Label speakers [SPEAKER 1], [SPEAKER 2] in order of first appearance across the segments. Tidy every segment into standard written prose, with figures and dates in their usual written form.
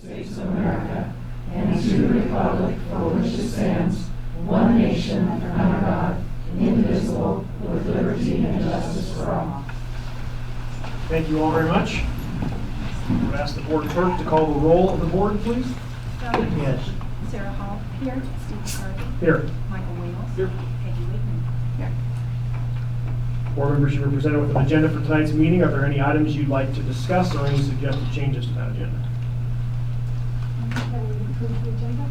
[SPEAKER 1] States of America, and to the republic for which it stands, one nation, under God, indivisible, with liberty and justice for all.
[SPEAKER 2] Thank you all very much. I would ask the board clerk to call the roll of the board, please.
[SPEAKER 3] John?
[SPEAKER 2] Yes.
[SPEAKER 3] Sarah Hall? Here. Steve McCarthy?
[SPEAKER 2] Here.
[SPEAKER 3] Michael Wales?
[SPEAKER 2] Here.
[SPEAKER 3] Peggy Wakeman? Here.
[SPEAKER 2] Board members, you were presented with an agenda for tonight's meeting. Are there any items you'd like to discuss or any suggested changes to that agenda?
[SPEAKER 3] Can we approve the agenda?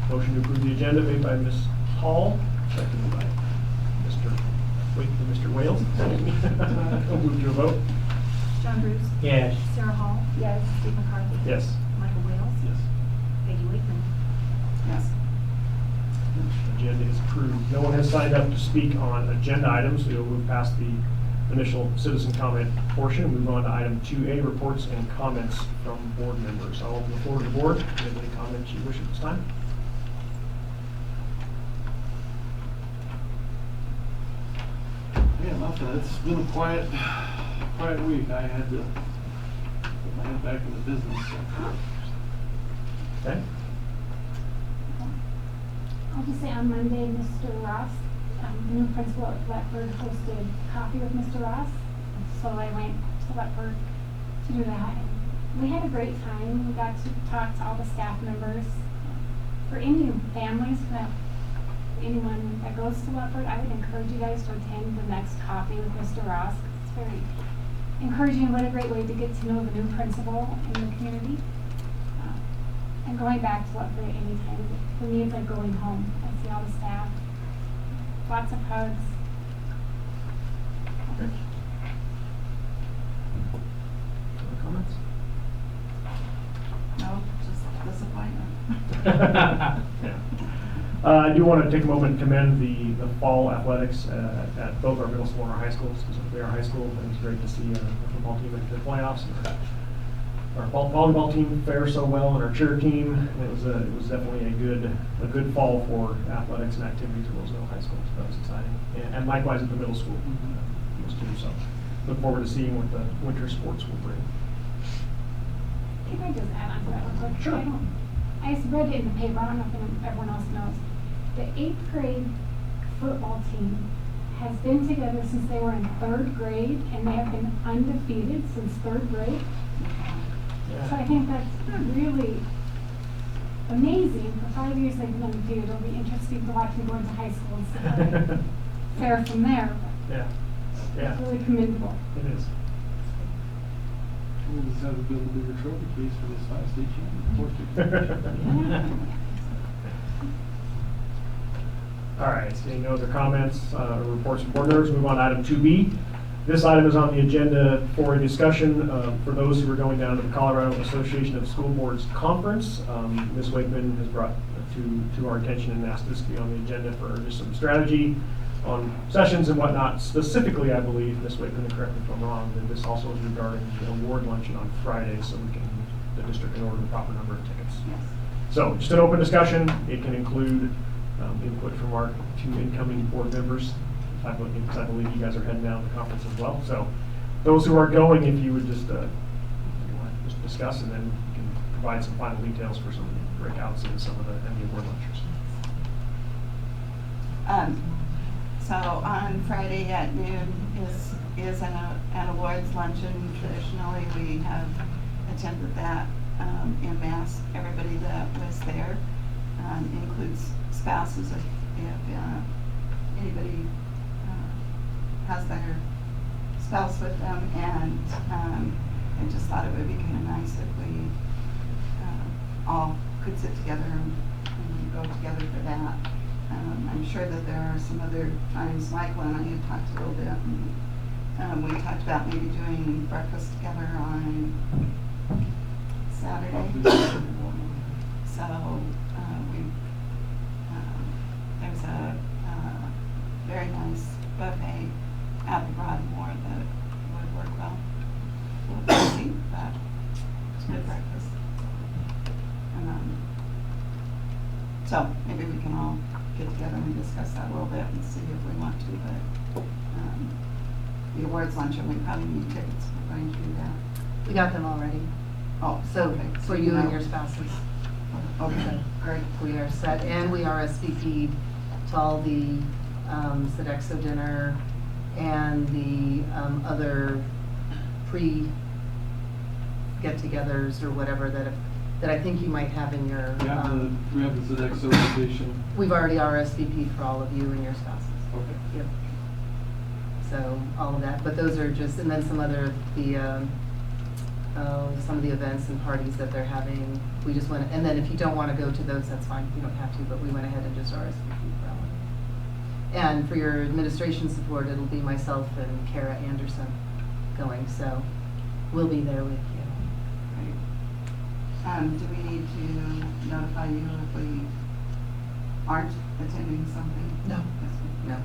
[SPEAKER 2] Motion to approve the agenda made by Ms. Hall, seconded by Mr. Wales. We'll move to a vote.
[SPEAKER 3] John Bruce?
[SPEAKER 2] Yes.
[SPEAKER 3] Sarah Hall? Yes. Steve McCarthy?
[SPEAKER 2] Yes.
[SPEAKER 3] Michael Wales?
[SPEAKER 2] Yes.
[SPEAKER 3] Peggy Wakeman? Yes.
[SPEAKER 2] Agenda is approved. No one has signed up to speak on agenda items, so we'll move past the initial citizen comment portion and move on to item 2A, reports and comments from board members. I'll open the floor to the board. If you have any comments you wish at this time?
[SPEAKER 4] Yeah, nothing. It's been a quiet week. I had to put my head back in the business.
[SPEAKER 2] Okay.
[SPEAKER 5] I'll just say on Monday, Mr. Ross, the new principal at Blackbird, hosted coffee with Mr. Ross. So I went to Blackbird to do that. And we had a great time. We got to talk to all the staff members. For any families, anyone that goes to Blackbird, I would encourage you guys to attend the next coffee with Mr. Ross. It's very encouraging. What a great way to get to know the new principal in the community. And going back to Blackbird anytime. For me, it's like going home. I see all the staff. Lots of hugs.
[SPEAKER 2] Okay. Other comments?
[SPEAKER 3] No, just disappointment.
[SPEAKER 2] Yeah. I do want to take a moment to commend the fall athletics at both our middle school and our high school, specifically our high school. It was great to see our football team make the playoffs. And our volleyball team fare so well, and our cheer team. It was definitely a good fall for athletics and activities at Roseville High School. So that was exciting, and likewise at the middle school, those two. So look forward to seeing what the winter sports will bring.
[SPEAKER 5] Can I just add on to that real quick?
[SPEAKER 2] Sure.
[SPEAKER 5] I read it in the paper. I don't know if everyone else knows. The 8th grade football team has been together since they were in 3rd grade, and they have been undefeated since 3rd grade. So I think that's really amazing. For 5 years they've been undefeated. It'll be interesting to watch them go into high school and see how they fare from there.
[SPEAKER 2] Yeah. Yeah.
[SPEAKER 5] It's really commendable.
[SPEAKER 2] It is.
[SPEAKER 4] We'll just have to build a bigger trophy case for this 5 state championship.
[SPEAKER 2] All right, seeing no other comments or reports from board members, move on to item 2B. This item is on the agenda for a discussion for those who are going down to the Colorado Association of School Boards Conference. Ms. Wakeman has brought to our attention and asked this to be on the agenda for just some strategy on sessions and whatnot. Specifically, I believe, Ms. Wakeman, correct me if I'm wrong, that this also is regarding the award luncheon on Friday, so the district can order the proper number of tickets.
[SPEAKER 3] Yes.
[SPEAKER 2] So just an open discussion. It can include input from our 2 incoming board members. Because I believe you guys are heading down to the conference as well. So those who are going, if you would just discuss, and then you can provide some final details for some of the breakouts and some of the award lectures.
[SPEAKER 6] So on Friday at noon is an awards luncheon. Traditionally, we have attended that en masse. Everybody that was there includes spouses if anybody has their spouse with them, and I just thought it would be kind of nice if we all could sit together and go together for that. I'm sure that there are some other times Michael and I had talked a little bit, and we talked about maybe doing breakfast together on Saturday. So there's a very nice buffet at the Broadmoor that would work well. A little busy, but it's good breakfast. So maybe we can all get together and discuss that a little bit and see if we want to. But the awards luncheon, we probably need tickets if we're going to do that.
[SPEAKER 7] We got them already.
[SPEAKER 6] Oh,
[SPEAKER 7] So
[SPEAKER 6] okay.
[SPEAKER 7] for you and
[SPEAKER 6] know.
[SPEAKER 7] your spouses.
[SPEAKER 6] Okay, great.
[SPEAKER 7] We are set, and we RSVP'd to all the Sodexo dinner and the other pre-get-togethers or whatever that I think you might have in your.
[SPEAKER 4] We have the Sodexo invitation.
[SPEAKER 7] We've already RSVP'd for all of you and your spouses.
[SPEAKER 4] Okay.
[SPEAKER 7] Yep. So all of that, but those are just, and then some other, some of the events and parties that they're having. We just went, and then if you don't want to go to those, that's fine, you don't have to, but we went ahead and just RSVP'd for all of it. And for your administration support, it'll be myself and Kara Anderson going, so we'll be there with you.
[SPEAKER 6] Great. Do we need to notify you if we aren't attending something?
[SPEAKER 7] No.
[SPEAKER 6] Yes, we-
[SPEAKER 7] No.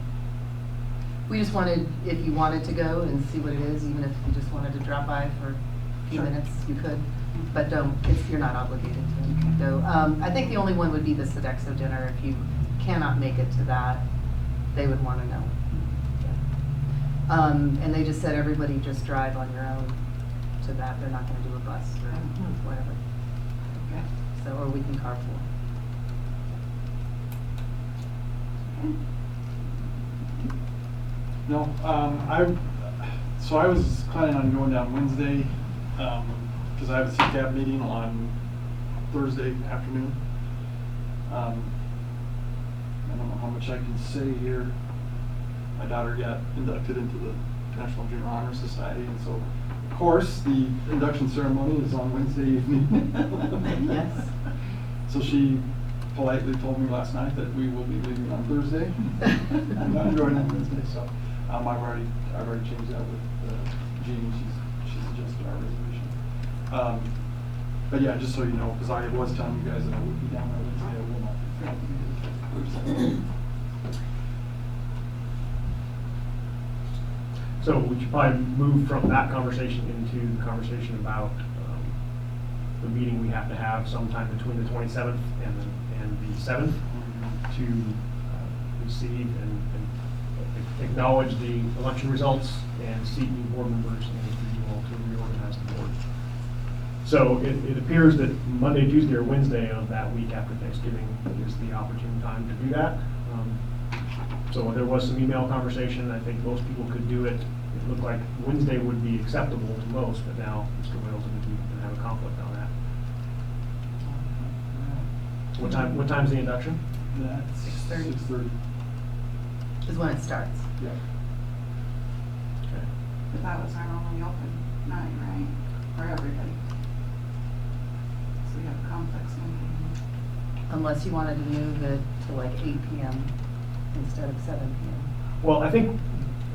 [SPEAKER 7] We just wanted, if you wanted to go and see what it is, even if you just wanted to drop by for a few
[SPEAKER 6] Sure.
[SPEAKER 7] minutes, you could. But you're not obligated to go. I think the only one would be the Sodexo dinner. If you cannot make it to that, they would want to know. Yeah. And they just said everybody just drive on your own to that. They're not going to do a bus or whatever.
[SPEAKER 6] Okay.
[SPEAKER 7] So, or we can carpool.
[SPEAKER 6] Okay.
[SPEAKER 4] No, I was planning on going down Wednesday, because I have a CCAP meeting on Thursday afternoon. I don't know how much I can say here. My daughter got inducted into the National Junior Honor Society, and so, of course, the induction ceremony is on Wednesday evening.
[SPEAKER 7] Yes.
[SPEAKER 4] So she politely told me last night that we will be leaving on Thursday. I'm not going on Wednesday, so I've already changed that with Jean. She's adjusted our reservation. But yeah, just so you know, because I was telling you guys that I would be down on Wednesday, I will not be Thursday.
[SPEAKER 2] So we should probably move from that conversation into the conversation about the meeting we have to have sometime between the 27th and the 7th to receive and acknowledge the election results and seat new board members and for you all to reorganize the board. So it appears that Monday, Tuesday, or Wednesday of that week after Thanksgiving is the opportune time to do that. So there was some email conversation. I think most people could do it. It looked like Wednesday would be acceptable to most, but now Mr. Wales and we can have a conflict on that. What time's the induction?
[SPEAKER 4] That's
[SPEAKER 7] 6:30.
[SPEAKER 4] 6:30.
[SPEAKER 7] Is when it starts.
[SPEAKER 4] Yeah.
[SPEAKER 2] Okay.
[SPEAKER 6] But that was our only open night, right? For everybody. So we have conflicts maybe.
[SPEAKER 7] Unless you wanted to move it to like 8 p.m. instead of 7 p.m.
[SPEAKER 2] Well, I think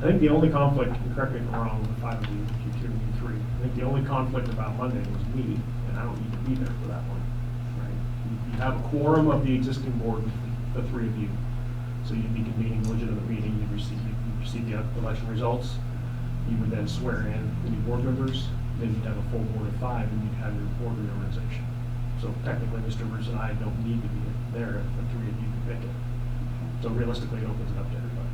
[SPEAKER 2] the only conflict, and correct me if I'm wrong, with the 5 of you, you 2 and you 3, I think the only conflict about Monday was me, and I don't need to be there for that one. Right? You have a quorum of the existing board, the 3 of you. So you'd be convening a legitimate meeting, you'd receive the election results, you would then swear in the new board members, then you'd have a full board of 5, and you'd have your board reorganization. So technically, Mr. Bruce and I don't need to be there if the 3 of you can pick it. So realistically, it opens it up to everybody.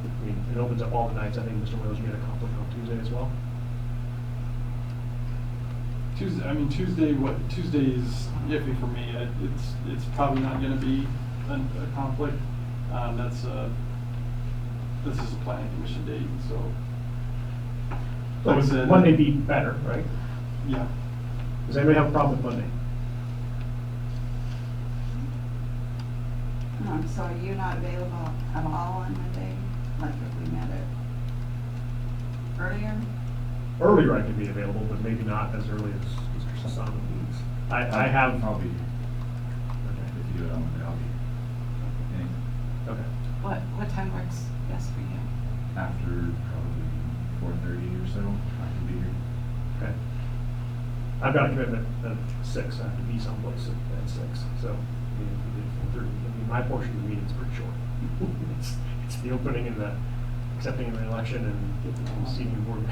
[SPEAKER 2] I mean, it opens up all the nights. I think Mr. Wills, you had a conflict on Tuesday as well.
[SPEAKER 4] Tuesday is iffy for me. It's probably not going to be a conflict. This is a planning commission date, so. Like I
[SPEAKER 2] So
[SPEAKER 4] said,
[SPEAKER 2] Monday be better, right?
[SPEAKER 4] Yeah.
[SPEAKER 2] Does anybody have a problem with Monday?
[SPEAKER 6] So are you not available at all on Monday? Like if we met it earlier?
[SPEAKER 2] Earlier I could be available, but maybe not as early as Mr. Sassano needs. I have.
[SPEAKER 8] I'll be,
[SPEAKER 2] Okay.
[SPEAKER 8] if you do it on Monday, I'll be in
[SPEAKER 2] Okay.
[SPEAKER 6] What time works best for you?
[SPEAKER 8] after probably 4:30 or so, I can be here.
[SPEAKER 2] Okay. I've got a commitment at 6. I have to be someplace at 6. So, I mean, if we did 4:30, I mean, my portion of the meeting is pretty short. It's the opening and the accepting of the election and seating the board.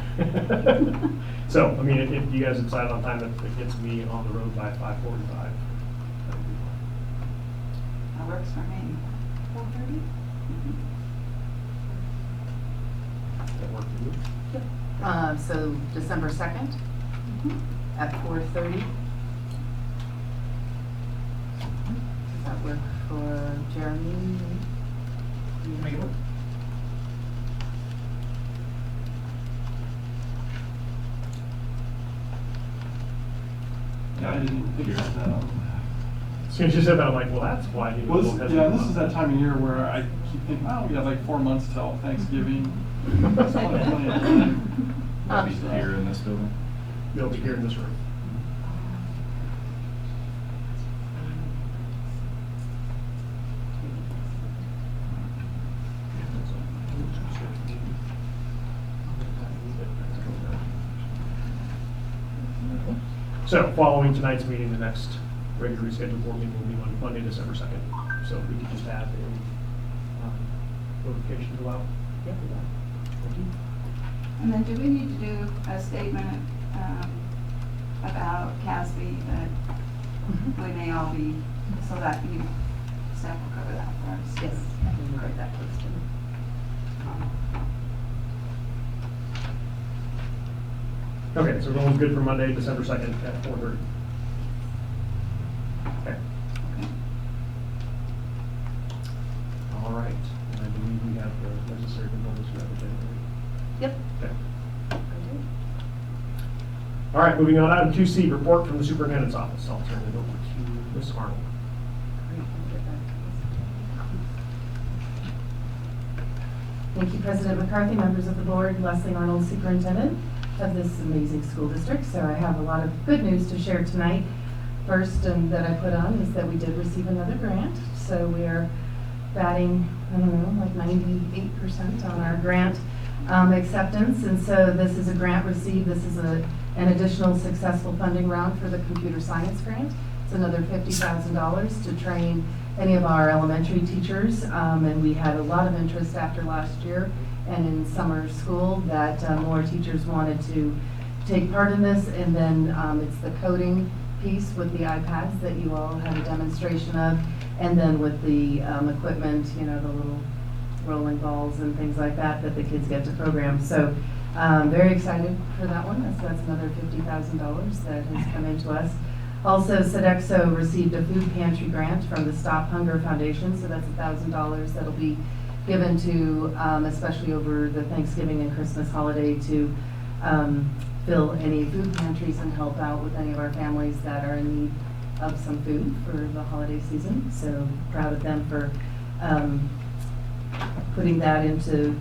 [SPEAKER 2] So, I mean, if you guys decide on time that gets me on the road by 5:45, that would be fine.
[SPEAKER 6] That works for me.
[SPEAKER 5] 4:30?
[SPEAKER 2] Does that work for you?
[SPEAKER 7] So December 2nd at 4:30. that work for Jeremy?
[SPEAKER 2] Make it work.
[SPEAKER 4] Yeah, I didn't think about that.
[SPEAKER 2] As soon as you said that, I'm like, well, that's why he
[SPEAKER 4] Well,
[SPEAKER 2] was a
[SPEAKER 4] this,
[SPEAKER 2] little
[SPEAKER 4] yeah,
[SPEAKER 2] hesitant
[SPEAKER 4] this is
[SPEAKER 2] about
[SPEAKER 4] that time of year where I keep thinking, oh, we got like 4 months till Thanksgiving. It's plenty of time.
[SPEAKER 8] I'll be here in this building.
[SPEAKER 2] They'll be here in this room. So, following tonight's meeting, the next regularly scheduled board meeting will be on Monday, December 2nd. So if we could just have a notification go out.
[SPEAKER 7] Yep.
[SPEAKER 2] Thank you.
[SPEAKER 6] And then do we need to do a statement about CASB that we may all be, so that you, staff will cover that for us?
[SPEAKER 7] Yes, I can write that posted.
[SPEAKER 2] Okay, so everyone's good for Monday, December 2nd at 4:30. Okay. All right, and I believe we have the necessary components for that agenda.
[SPEAKER 7] Yep.
[SPEAKER 2] Okay.
[SPEAKER 7] I do.
[SPEAKER 2] All right, moving on, item 2C, report from the superintendent's office. I'll turn it over to Ms. Arnold.
[SPEAKER 7] Great, I'll get back to this.
[SPEAKER 9] Thank you, President McCarthy, members of the board, Leslie Arnold, superintendent of this amazing school district. So I have a lot of good news to share tonight. First, that I put on is that we did receive another grant. So we are batting, I don't know, like 98% on our grant acceptance. And so this is a grant received. This is an additional successful funding round for the computer science grant. It's another $50,000 to train any of our elementary teachers. And we had a lot of interest after last year and in summer school that more teachers wanted to take part in this. And then it's the coding piece with the iPads that you all had a demonstration of. And then with the equipment, you know, the little rolling balls and things like that that the kids get to program. So very excited for that one. That's another $50,000 that has come into us. Also, Sodexo received a food pantry grant from the Stop Hunger Foundation, so that's $1,000 that'll be given to, especially over the Thanksgiving and Christmas holiday, to fill any food pantries and help out with any of our families that are in need of some food for the holiday season. So proud of them for putting that into,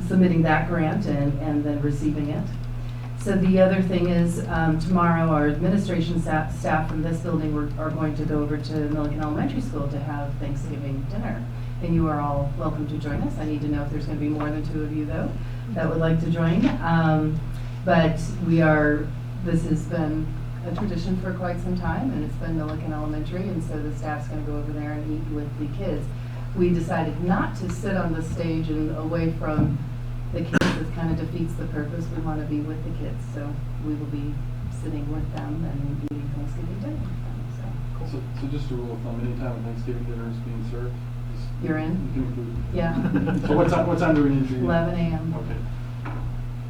[SPEAKER 9] submitting that grant and then receiving it. So the other thing is, tomorrow our administration staff from this building are going to go over to Milliken Elementary School to have Thanksgiving dinner. And you are all welcome to join us. I need to know if there's going to be more than 2 of you, though, that would like to join. But this has been a tradition for quite some time, and it's been Milliken Elementary, and so the staff's going to go over there and eat with the kids. We decided not to sit on the stage and away from the kids. It kind of defeats the purpose. We want to be with the kids, so we will be sitting with them and eating Thanksgiving dinner with them.
[SPEAKER 4] So just a rule of thumb, anytime a Thanksgiving dinner is being served,
[SPEAKER 9] You're in?
[SPEAKER 4] you can include.
[SPEAKER 9] Yeah.
[SPEAKER 4] So what time do we need to be?
[SPEAKER 9] 11 a.m.
[SPEAKER 4] Okay.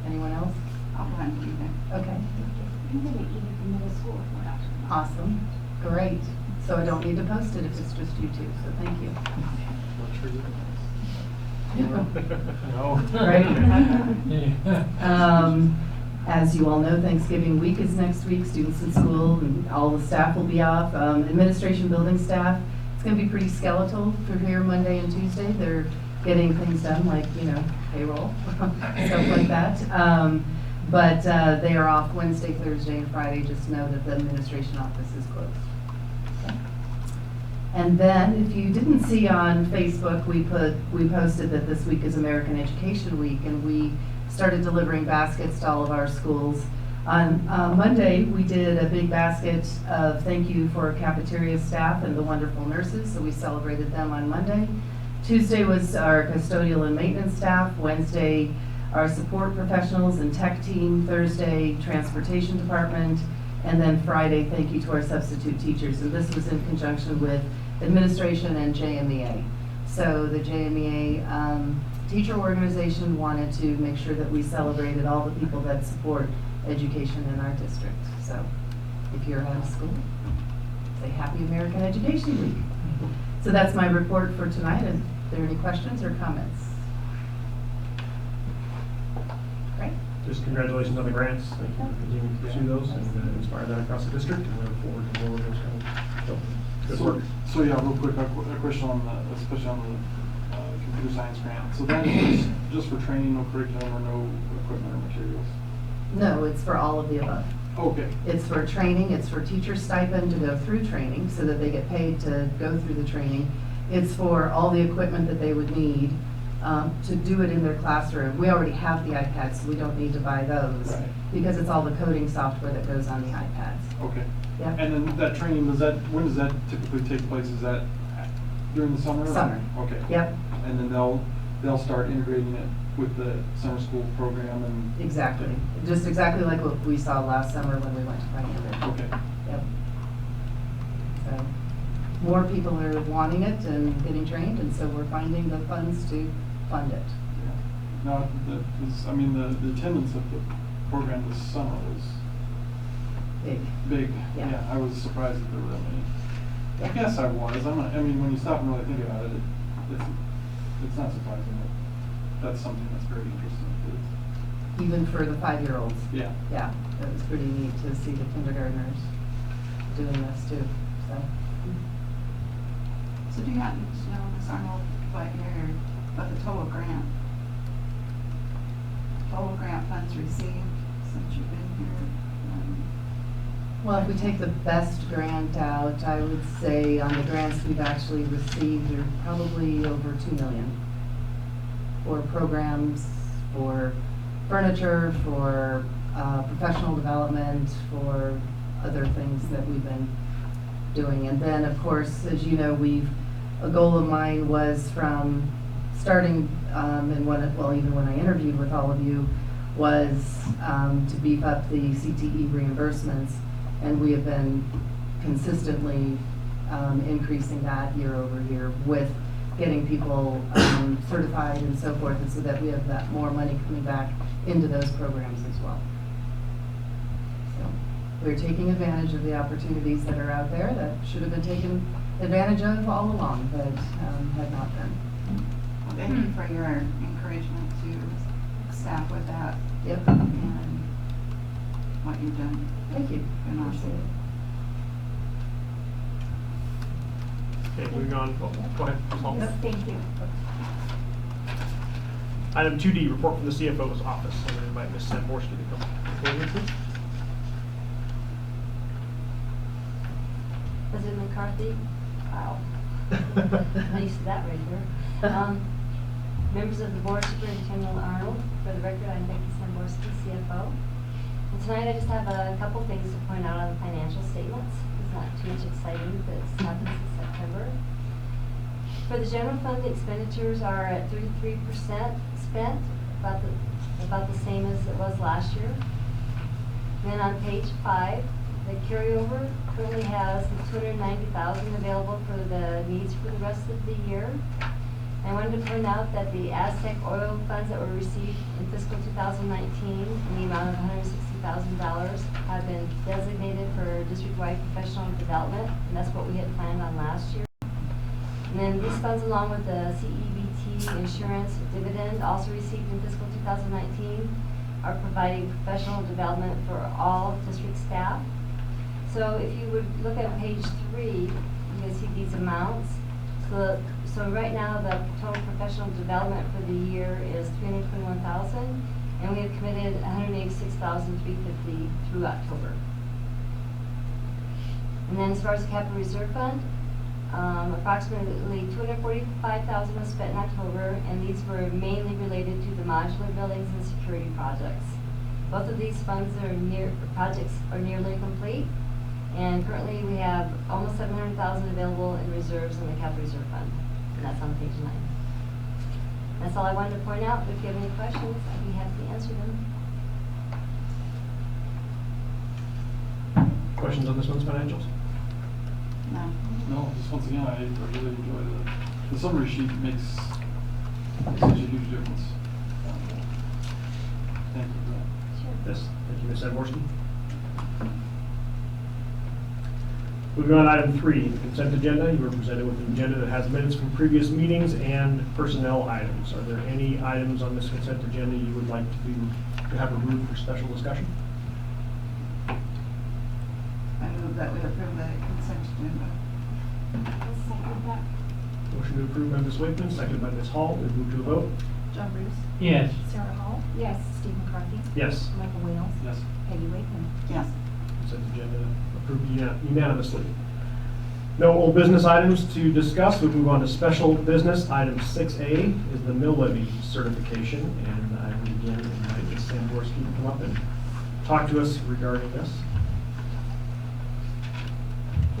[SPEAKER 9] Anyone else?
[SPEAKER 6] I'll plan to be there.
[SPEAKER 9] Okay.
[SPEAKER 5] I'm gonna eat at the middle school if we're out.
[SPEAKER 9] Awesome. Great. So I don't need to post it if it's just you two, so thank you.
[SPEAKER 2] No.
[SPEAKER 9] Right? As you all know, Thanksgiving week is next week. Students in school and all the staff will be off. Administration building staff, it's going to be pretty skeletal for here Monday and Tuesday. They're getting things done like, you know, payroll, stuff like that. But they are off Wednesday, Thursday, and Friday. Just know that the administration office is closed. Okay. And then, if you didn't see on Facebook, we posted that this week is American Education Week, and we started delivering baskets to all of our schools. On Monday, we did a big basket of thank you for cafeteria staff and the wonderful nurses, so we celebrated them on Monday. Tuesday was our custodial and maintenance staff. Wednesday, our support professionals and tech team. Thursday, transportation department. And then Friday, thank you to our substitute teachers. And this was in conjunction with administration and JMEA. So the JMEA teacher organization wanted to make sure that we celebrated all the people that support education in our district. So if you're out of school, say Happy American Education Week. So that's my report for tonight. Are there any questions or comments? Great.
[SPEAKER 2] Just congratulations on the grants. Thank you for continuing to pursue those and inspire that across the district, and we look forward to more of those coming. So, good work.
[SPEAKER 4] So yeah, real quick, a question on the, especially on the computer science grant. So that is just for training, no curriculum or no equipment or materials?
[SPEAKER 9] No, it's for all of the above.
[SPEAKER 4] Okay.
[SPEAKER 9] It's for training, it's for teacher stipend to go through training so that they get paid to go through the training. It's for all the equipment that they would need to do it in their classroom. We already have the iPads, so we don't need to buy those.
[SPEAKER 4] Right.
[SPEAKER 9] Because it's all the coding software that goes on the iPads.
[SPEAKER 4] Okay.
[SPEAKER 9] Yep.
[SPEAKER 4] And then that training, when does that typically take place? Is that during the summer? or-
[SPEAKER 9] Summer.
[SPEAKER 4] Okay.
[SPEAKER 9] Yep,
[SPEAKER 4] And then they'll start integrating it with the summer school program and?
[SPEAKER 9] exactly. Just exactly like what we saw last summer when we went to Pioneer.
[SPEAKER 4] Okay.
[SPEAKER 9] Yep. So, more people are wanting it and getting trained, and so we're finding the funds to fund it.
[SPEAKER 4] Yeah. No, the attendance of the program this summer was
[SPEAKER 9] Big.
[SPEAKER 4] big.
[SPEAKER 9] Yeah.
[SPEAKER 4] I was surprised that there were that many. I
[SPEAKER 9] Yeah.
[SPEAKER 4] guess I was. When you stop and really think about it, it's not surprising, but that's something that's very interesting to kids.
[SPEAKER 9] Even for the 5-year-olds.
[SPEAKER 4] Yeah.
[SPEAKER 9] Yeah, that was pretty neat to see the kindergartners doing this too, so.
[SPEAKER 6] So do you happen to know, Ms. Arnold, what the total grant funds received since you've been here?
[SPEAKER 9] Well, if we take the best grant out, I would say on the grants we've actually received are probably over 2 million. For programs, for furniture, for professional development, for other things that we've been doing. And then, of course, as you know, a goal of mine was from starting, even when I interviewed with all of you, was to beef up the CTE reimbursements. And we have been consistently increasing that year over year with getting people certified and so forth, and so that we have that more money coming back into those programs as well. So we're taking advantage of the opportunities that are out there that should have been taken advantage of all along, but have not been.
[SPEAKER 6] Well, thank you for your encouragement to staff with that
[SPEAKER 9] Yep.
[SPEAKER 6] and what you've done.
[SPEAKER 9] Thank you.
[SPEAKER 6] Been awesome.
[SPEAKER 2] Okay, moving on. Oh, go ahead. Paul.
[SPEAKER 5] Yes, thank you.
[SPEAKER 2] Item 2D, report from the CFO's office. I'm going to invite Ms. Samborski to come forward, please.
[SPEAKER 10] President McCarthy, wow, I'm used to that right there. Members of the board, Superintendent Arnold, for the record, I'm Becky Samborski, CFO. And tonight I just have a couple things to point out on the financial statements. It's not too much exciting that's happened since September. For the general fund, the expenditures are at 33% spent, about the same as it was last year. And then on page 5, the carryover currently has the $290,000 available for the needs for the rest of the year. I wanted to point out that the Aztec oil funds that were received in fiscal 2019 in the amount of $160,000 have been designated for district-wide professional development, and that's what we had planned on last year. And then these funds, along with the CEBT insurance dividend also received in fiscal 2019, are providing professional development for all district staff. So if you would look at page 3, you can see these amounts. So right now, the total professional development for the year is $321,000, and we have committed $186,350 through October. And then as far as the capital reserve fund, approximately $245,000 was spent in October, and these were mainly related to the modular buildings and security projects. Both of these projects are nearly complete, and currently we have almost $700,000 available in reserves in the capital reserve fund, and that's on page 9. That's all I wanted to point out. If you have any questions, I'd be happy to answer them.
[SPEAKER 2] Questions on this one's financials?
[SPEAKER 6] No.
[SPEAKER 4] No, just once again, I really enjoy the summary sheet makes such a huge difference. Thank you for that.
[SPEAKER 10] Sure.
[SPEAKER 2] Yes, thank you, Ms. Samborski. Moving on to item 3, the consent agenda. You were presented with an agenda that has minutes from previous meetings and personnel items. Are there any items on this consent agenda you would like to have removed for special discussion?
[SPEAKER 6] I move that we approve the consent agenda.
[SPEAKER 5] I'll second that.
[SPEAKER 2] Motion to approve by Ms. Wakeman, seconded by Ms. Hall. We move to a vote.
[SPEAKER 3] John Bruce.
[SPEAKER 1] Yes.
[SPEAKER 3] Sarah Hall.
[SPEAKER 5] Yes.
[SPEAKER 3] Steve McCarthy.
[SPEAKER 2] Yes.
[SPEAKER 3] Michael Wales.
[SPEAKER 4] Yes.
[SPEAKER 3] Peggy Wakeman.
[SPEAKER 6] Yes.
[SPEAKER 2] Consent agenda approved unanimously. No old business items to discuss. We move on to special business. Item 6A is the mill levy certification, and I would again invite Ms. Samborski to come up and talk to us regarding this.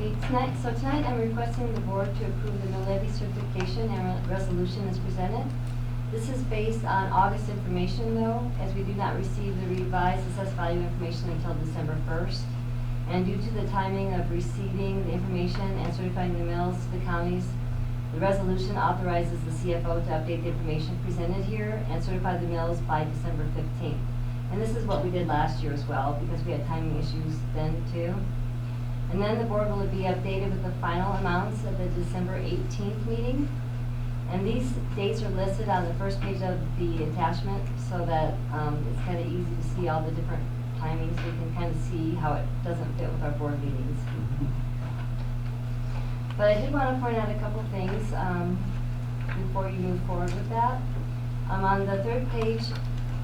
[SPEAKER 10] Okay, tonight I'm requesting the board to approve the mill levy certification and resolution as presented. This is based on August information though, as we do not receive the revised assessed value information until December 1st. And due to the timing of receiving the information and certifying the mills to the counties, the resolution authorizes the CFO to update the information presented here and certify the mills by December 15th. And this is what we did last year as well, because we had timing issues then too. And then the board will be updated with the final amounts at the December 18th meeting. And these dates are listed on the first page of the attachment so that it's kind of easy to see all the different timings. We can kind of see how it doesn't fit with our board meetings. But I did want to point out a couple things before you move forward with that. On the third page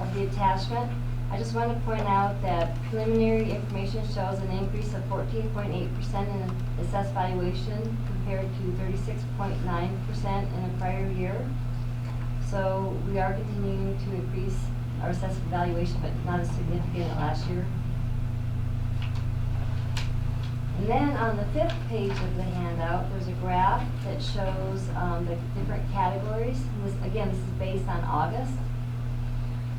[SPEAKER 10] of the attachment, I just want to point out that preliminary information shows an increase of 14.8% in assessed valuation compared to 36.9% in the prior year. So we are continuing to increase our assessed valuation, but not as significant as last year. And then on the 5th page of the handout, there's a graph that shows the different categories. Again, this is based on August.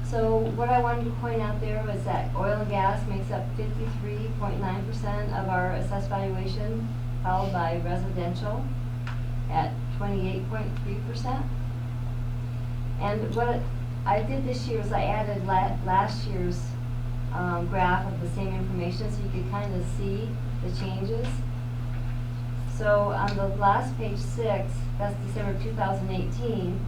[SPEAKER 10] So what I wanted to point out there was that oil and gas makes up 53.9% of our assessed valuation, followed by residential at 28.3%. And what I did this year was I added last year's graph of the same information so you could kind of see the changes. So on the last page 6, that's December 2018,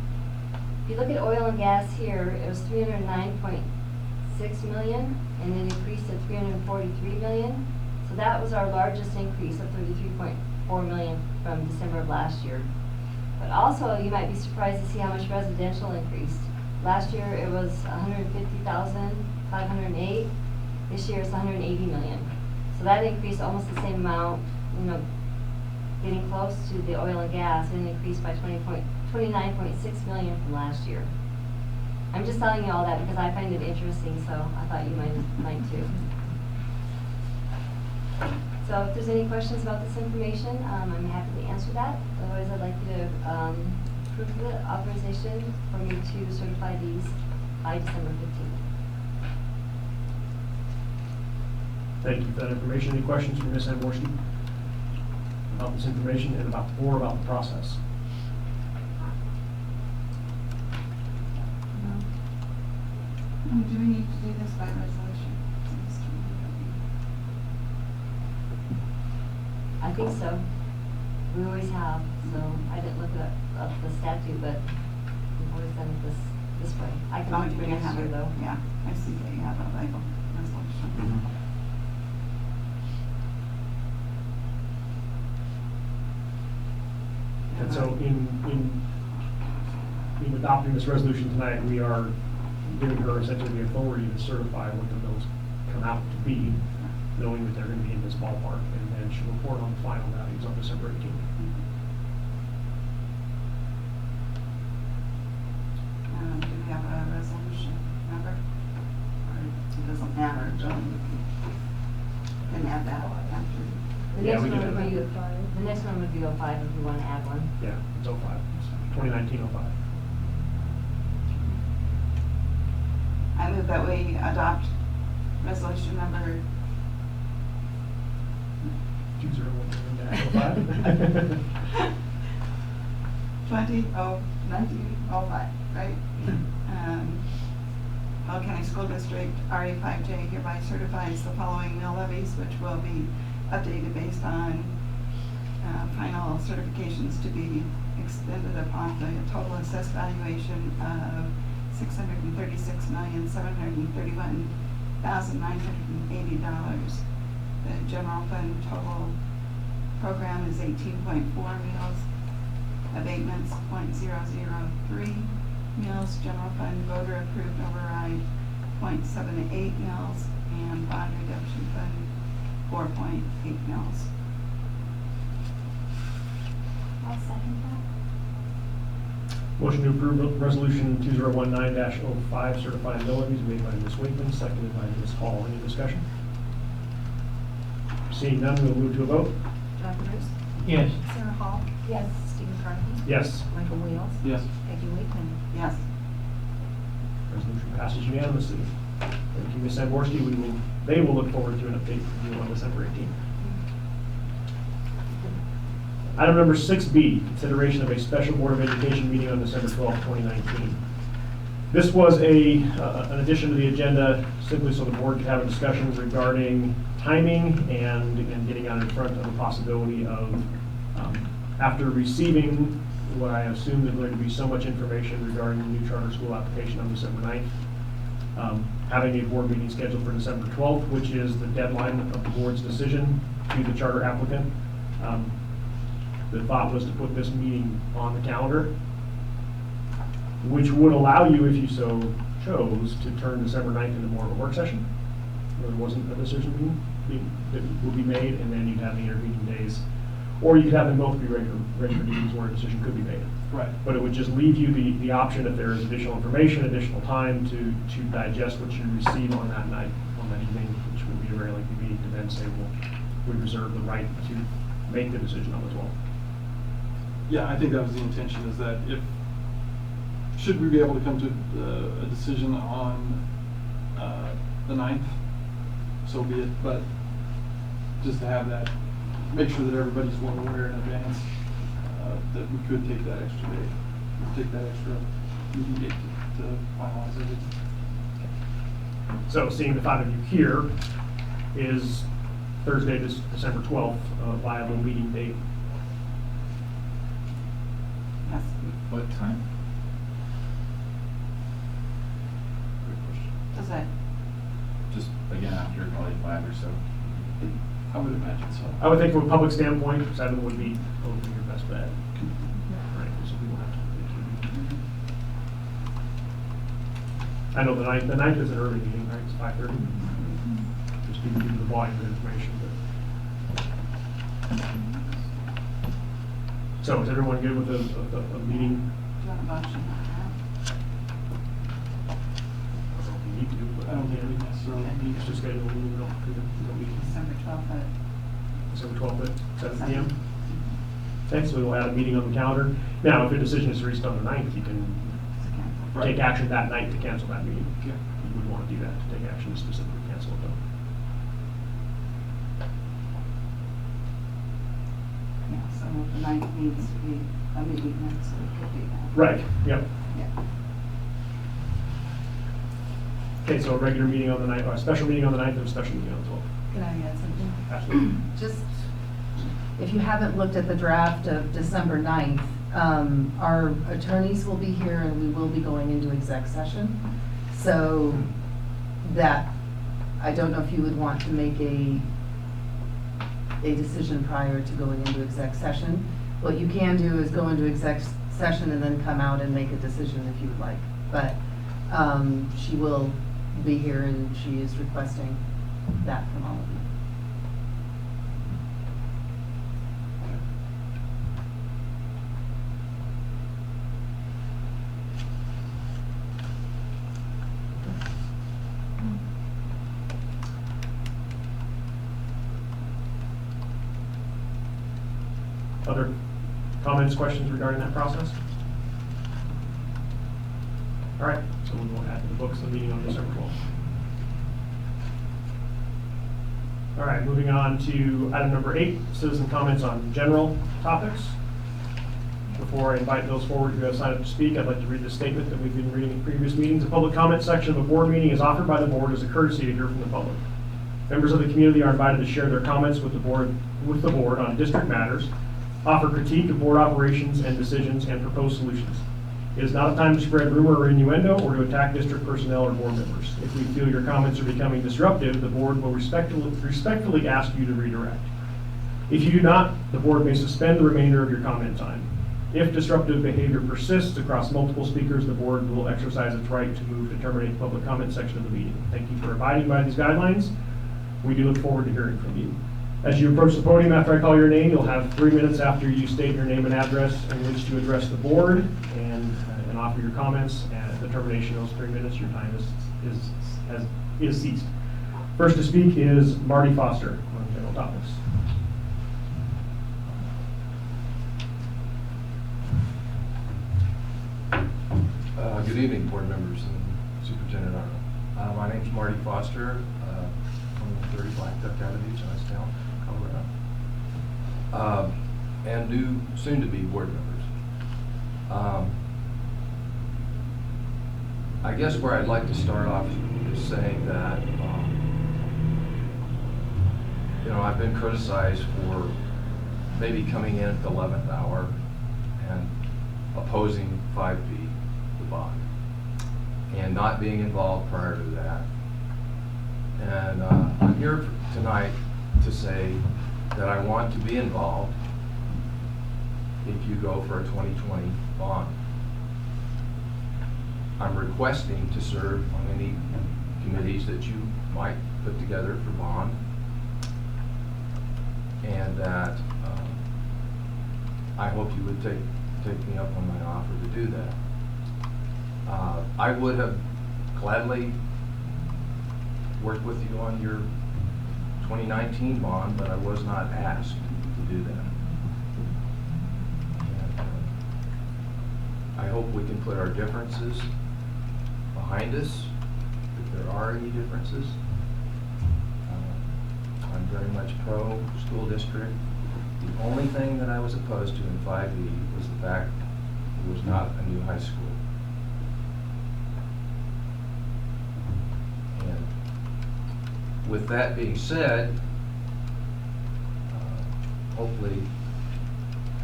[SPEAKER 10] if you look at oil and gas here, it was 309.6 million and it increased to 343 million. So that was our largest increase of 33.4 million from December of last year. But also you might be surprised to see how much residential increased. Last year it was 150,508. This year it's 180 million. So that increased almost the same amount, getting close to the oil and gas, and increased by 29.6 million from last year. I'm just telling you all that because I find it interesting, so I thought you might too. So if there's any questions about this information, I'm happy to answer that. Otherwise, I'd like you to approve the authorization for me to certify these by December 15th.
[SPEAKER 2] Thank you for that information. Any questions for Ms. Samborski about this information and about the process?
[SPEAKER 6] Do we need to do this by resolution?
[SPEAKER 10] I think so. We always have, so I didn't look up the statute, but we've always done it this way. I can
[SPEAKER 6] Oh,
[SPEAKER 10] do
[SPEAKER 6] you
[SPEAKER 10] it next
[SPEAKER 6] have
[SPEAKER 10] year
[SPEAKER 6] it,
[SPEAKER 10] though.
[SPEAKER 6] yeah, I see that you have a label resolution.
[SPEAKER 2] And so in adopting this resolution tonight, we are giving her essentially the authority to certify what the bills come out to be, knowing that they're going to be in this ballpark, and then she'll report on the final values on December 18th.
[SPEAKER 6] Do we have a resolution number? Or it doesn't matter, John? Can add that after.
[SPEAKER 10] The
[SPEAKER 2] Yeah,
[SPEAKER 10] next
[SPEAKER 2] we
[SPEAKER 10] one
[SPEAKER 2] can
[SPEAKER 10] would
[SPEAKER 2] add
[SPEAKER 10] be,
[SPEAKER 2] that.
[SPEAKER 10] the next one would be 05 if we want to add one.
[SPEAKER 2] Yeah, it's 05, 2019-05.
[SPEAKER 6] I move that we adopt resolution number 1905, right? Hall County School District RE5J hereby certifies the following mill levies, which will be updated based on final certifications to be expended upon the total assessed valuation of $636,731,980. The general fund total program is 18.4 meals, abatements 0.003 meals, general fund voter approved override 0.78 meals, and bond redemption fund 4.8 meals.
[SPEAKER 5] I'll second that.
[SPEAKER 2] Motion to approve resolution 2019-05, certifying mill levies, made by Ms. Wakeman, seconded by Ms. Hall. Any discussion? Seeing none, we'll move to a vote.
[SPEAKER 3] John Bruce.
[SPEAKER 2] Yes.
[SPEAKER 3] Sarah Hall.
[SPEAKER 5] Yes.
[SPEAKER 3] Stephen Farkey.
[SPEAKER 2] Yes.
[SPEAKER 3] Michael Wales.
[SPEAKER 4] Yes.
[SPEAKER 3] Peggy Wakeman.
[SPEAKER 6] Yes.
[SPEAKER 2] Resolution passes unanimously. Thank you, Ms. Zamborski. They will look forward to an update from you on December 18th. Item number 6B, consideration of a special Board of Education meeting on December 12th, 2019. This was an addition to the agenda simply so the board could have a discussion regarding timing and getting out in front of the possibility of, after receiving what I assume is going to be so much information regarding the new charter school application on December 9th, having a board meeting scheduled for December 12th, which is the deadline of the board's decision to the charter applicant. The thought was to put this meeting on the calendar, which would allow you, if you so chose, to turn December 9th into more of a work session, where there wasn't a decision that will be made, and then you'd have the intervening days. Or you could have them both be regular meetings where a decision could be made.
[SPEAKER 4] Right.
[SPEAKER 2] But it would just leave you the option, if there is additional information, additional time to digest what you receive on that night, on that evening, which would be a very lengthy meeting, to then say, well, we reserve the right to make the decision on the 12th.
[SPEAKER 4] Yeah, I think that was the intention, is that should we be able to come to a decision on the 9th, so be it, but just to have that, make sure that everybody's well aware in advance that we could take that extra day, take that extra meeting date to finalize everything.
[SPEAKER 2] So seeing the 5 of you here, is Thursday, December 12th, a viable meeting date?
[SPEAKER 6] Yes.
[SPEAKER 8] What time?
[SPEAKER 4] Good question.
[SPEAKER 6] Does that,
[SPEAKER 8] Just, again, after probably 5 or so.
[SPEAKER 4] I would imagine so.
[SPEAKER 2] I would think from a public standpoint, 7 would be probably your best bet. Right, so we won't have to. I know the 9th is an early meeting, right? It's 5:30. Just due to the volume of information, but. So is everyone good with a meeting?
[SPEAKER 6] do you want a motion on
[SPEAKER 2] I don't know if we need to, but
[SPEAKER 4] I don't think we necessarily need
[SPEAKER 2] It's just schedule a meeting, we don't need
[SPEAKER 6] that? December 12th at
[SPEAKER 2] December 12th at 7 p.m. Okay, so we'll add a meeting on the calendar. Now, if a decision is reached on the 9th, you can
[SPEAKER 4] Right.
[SPEAKER 2] take action that night to cancel that meeting.
[SPEAKER 4] Okay.
[SPEAKER 2] You would want to do that, to take action to specifically cancel it though.
[SPEAKER 6] Yeah, so if the 9th needs to be a meeting, then so we could do that.
[SPEAKER 2] Right, yep.
[SPEAKER 6] Yeah.
[SPEAKER 2] Okay, so a regular meeting on the 9th, or a special meeting on the 9th, and a special meeting on the 12th.
[SPEAKER 9] Can I add something?
[SPEAKER 2] Absolutely.
[SPEAKER 9] Just, if you haven't looked at the draft of December 9th, our attorneys will be here and we will be going into exec session. So that, I don't know if you would want to make a decision prior to going into exec session. What you can do is go into exec session and then come out and make a decision if you would like. But she will be here and she is requesting that from all of you.
[SPEAKER 2] Other comments, questions regarding that process? All right, so we will add to the books the meeting on December 12th. All right, moving on to item number 8, citizen comments on general topics. Before I invite those forward who have signed up to speak, I'd like to read the statement that we've been reading in previous meetings. The public comment section of a board meeting is offered by the board as a courtesy to hear from the public. Members of the community are invited to share their comments with the board on district matters. offer critique of board operations and decisions, and propose solutions. It is not a time to spread rumor or innuendo or to attack district personnel or board members. If we feel your comments are becoming disruptive, the board will respectfully ask you to redirect. If you do not, the board may suspend the remainder of your comment time. If disruptive behavior persists across multiple speakers, the board will exercise its right to move to terminate the public comment section of the meeting. Thank you for abiding by these guidelines. We do look forward to hearing from you. As you approach the podium after I call your name, you'll have 3 minutes after you state your name and address in which to address the board and offer your comments. At the termination of those 3 minutes, your time is ceased. First to speak is Marty Foster on general topics.
[SPEAKER 11] Good evening, board members and Superintendent Arnold. My name's Marty Foster, 2130 Black Duck Avenue, Johnstown, Colorado, and soon-to-be board members. I guess where I'd like to start off is saying that, I've been criticized for maybe coming in at the 11th hour and opposing 5B, the bond, and not being involved prior to that. And I'm here tonight to say that I want to be involved if you go for a 2020 bond. I'm requesting to serve on any committees that you might put together for bond, and that I hope you would take me up on my offer to do that. I would have gladly worked with you on your 2019 bond, but I was not asked to do that. And, I hope we can put our differences behind us, if there are any differences. I'm very much pro school district. The only thing that I was opposed to in 5E was the fact it was not a new high school. And with that being said, hopefully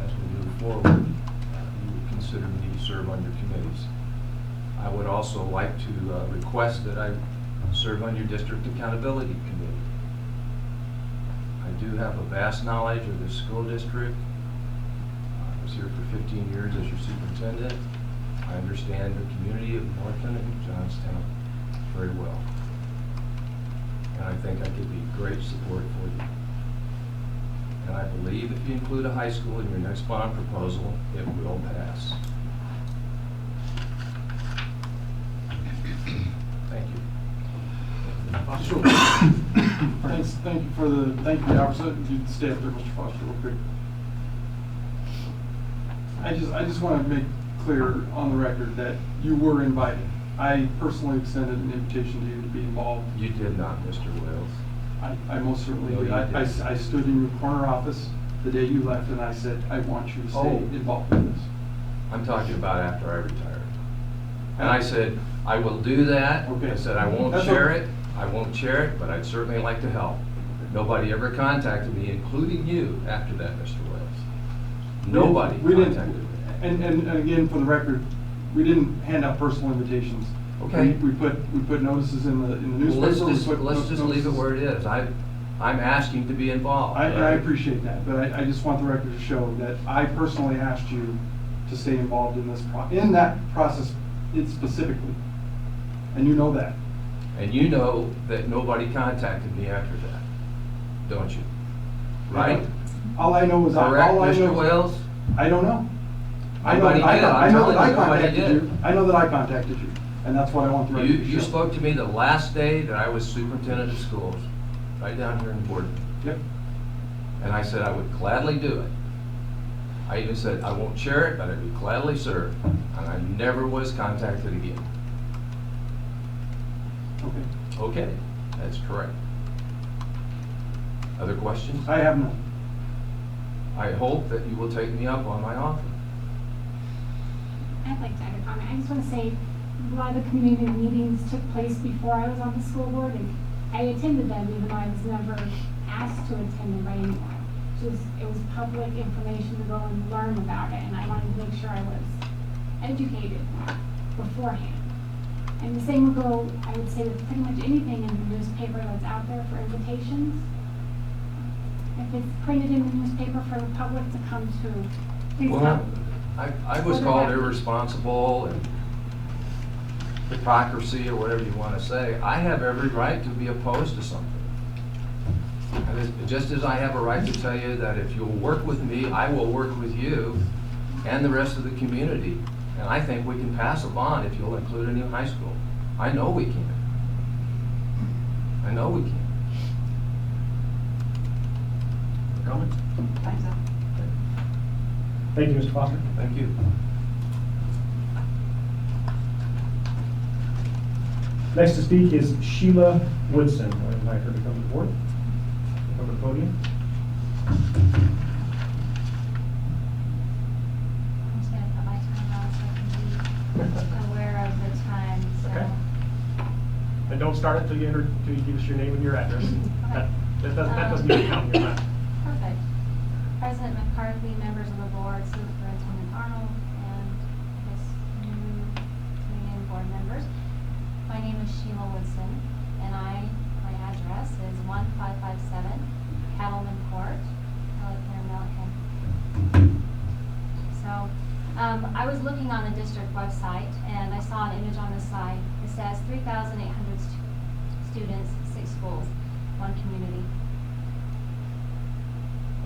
[SPEAKER 11] as we move forward, you would consider me to serve on your committees. I would also like to request that I serve on your district accountability committee. I do have a vast knowledge of this school district. I was here for 15 years as your superintendent. I understand the community of Northland and Johnstown very well. And I think I could be great support for you. And I believe if you include a high school in your next bond proposal, it will pass. Thank you.
[SPEAKER 4] Sure. Thanks, thank you for the opportunity. You can stay up there, Mr. Foster, real quick. I just want to make clear on the record that you were invited. I personally extended an invitation to you to be involved.
[SPEAKER 11] You did not, Mr. Wells.
[SPEAKER 4] I most certainly
[SPEAKER 11] No,
[SPEAKER 4] did.
[SPEAKER 11] you
[SPEAKER 4] I
[SPEAKER 11] didn't.
[SPEAKER 4] stood in your corner office the day you left and I said, I want you to stay involved in this.
[SPEAKER 11] I'm talking about after I retired. And I said, I will do that.
[SPEAKER 4] Okay.
[SPEAKER 11] I said, I won't
[SPEAKER 4] That's
[SPEAKER 11] chair
[SPEAKER 4] okay.
[SPEAKER 11] it. I won't chair it, but I'd certainly like to help. Nobody ever contacted me, including you, after that, Mr. Wells. Nobody
[SPEAKER 4] We didn't,
[SPEAKER 11] contacted me.
[SPEAKER 4] and again, for the record, we didn't hand out personal invitations.
[SPEAKER 11] Okay.
[SPEAKER 4] We put notices in the
[SPEAKER 11] Well,
[SPEAKER 4] newspaper.
[SPEAKER 11] let's just leave it where it is. I'm asking to be involved.
[SPEAKER 4] I
[SPEAKER 11] right?
[SPEAKER 4] appreciate that, but I just want the record to show that I personally asked you to stay involved in this, in that process specifically. And you know that.
[SPEAKER 11] And you know that nobody contacted me after that, don't you? Right?
[SPEAKER 4] All I know is,
[SPEAKER 11] Correct,
[SPEAKER 4] all I know.
[SPEAKER 11] Mr. Wells?
[SPEAKER 4] I don't know. I know
[SPEAKER 11] Nobody
[SPEAKER 4] that
[SPEAKER 11] did. I'm
[SPEAKER 4] I know that I
[SPEAKER 11] telling you, nobody
[SPEAKER 4] contacted
[SPEAKER 11] did.
[SPEAKER 4] you. I know that I contacted you, and that's what I want the record to show.
[SPEAKER 11] You spoke to me the last day that I was superintendent of schools, right down here in Boardman.
[SPEAKER 4] Yep.
[SPEAKER 11] And I said I would gladly do it. I even said I won't chair it, but I would gladly serve. And I never was contacted again.
[SPEAKER 4] Okay.
[SPEAKER 11] Okay, that's correct. Other questions?
[SPEAKER 4] I have none.
[SPEAKER 11] I hope that you will take me up on my offer.
[SPEAKER 5] I'd like to add a comment. I just want to say, a lot of the community meetings took place before I was on the school board, and I attended them even though I was never asked to attend them by anyone. just, it was public information to go and learn about it, and I wanted to make sure I was educated beforehand. And the same would go, I would say, with pretty much anything in the newspaper that's out there for invitations. If it's printed in the newspaper for the public to come to, please
[SPEAKER 11] Well,
[SPEAKER 5] come.
[SPEAKER 11] I was
[SPEAKER 5] What
[SPEAKER 11] called
[SPEAKER 5] about-
[SPEAKER 11] irresponsible and hypocrisy or whatever you want to say. I have every right to be opposed to something. And just as I have a right to tell you that if you'll work with me, I will work with you and the rest of the community. And I think we can pass a bond if you'll include a new high school. I know we can. I know we can.
[SPEAKER 2] Comments?
[SPEAKER 6] Time's up.
[SPEAKER 2] Thank you, Mr. Foster.
[SPEAKER 11] Thank you.
[SPEAKER 2] Next to speak is Sheila Woodson. I invite her to come to the board, come to the podium.
[SPEAKER 3] I'm just gonna put my time on so I can be aware of the time, so.
[SPEAKER 2] Okay. And don't start it till you give us your name and your address. That doesn't need to count in your time.
[SPEAKER 3] Perfect. President McCarthy, members of the board, Superintendent Arnold, and I guess new community board members. My name is Sheila Woodson, and my address is 1557 Cattleman Court, Milliken, Milliken. So, I was looking on the district website, and I saw an image on the side. It says 3,800 students, 6 schools, 1 community.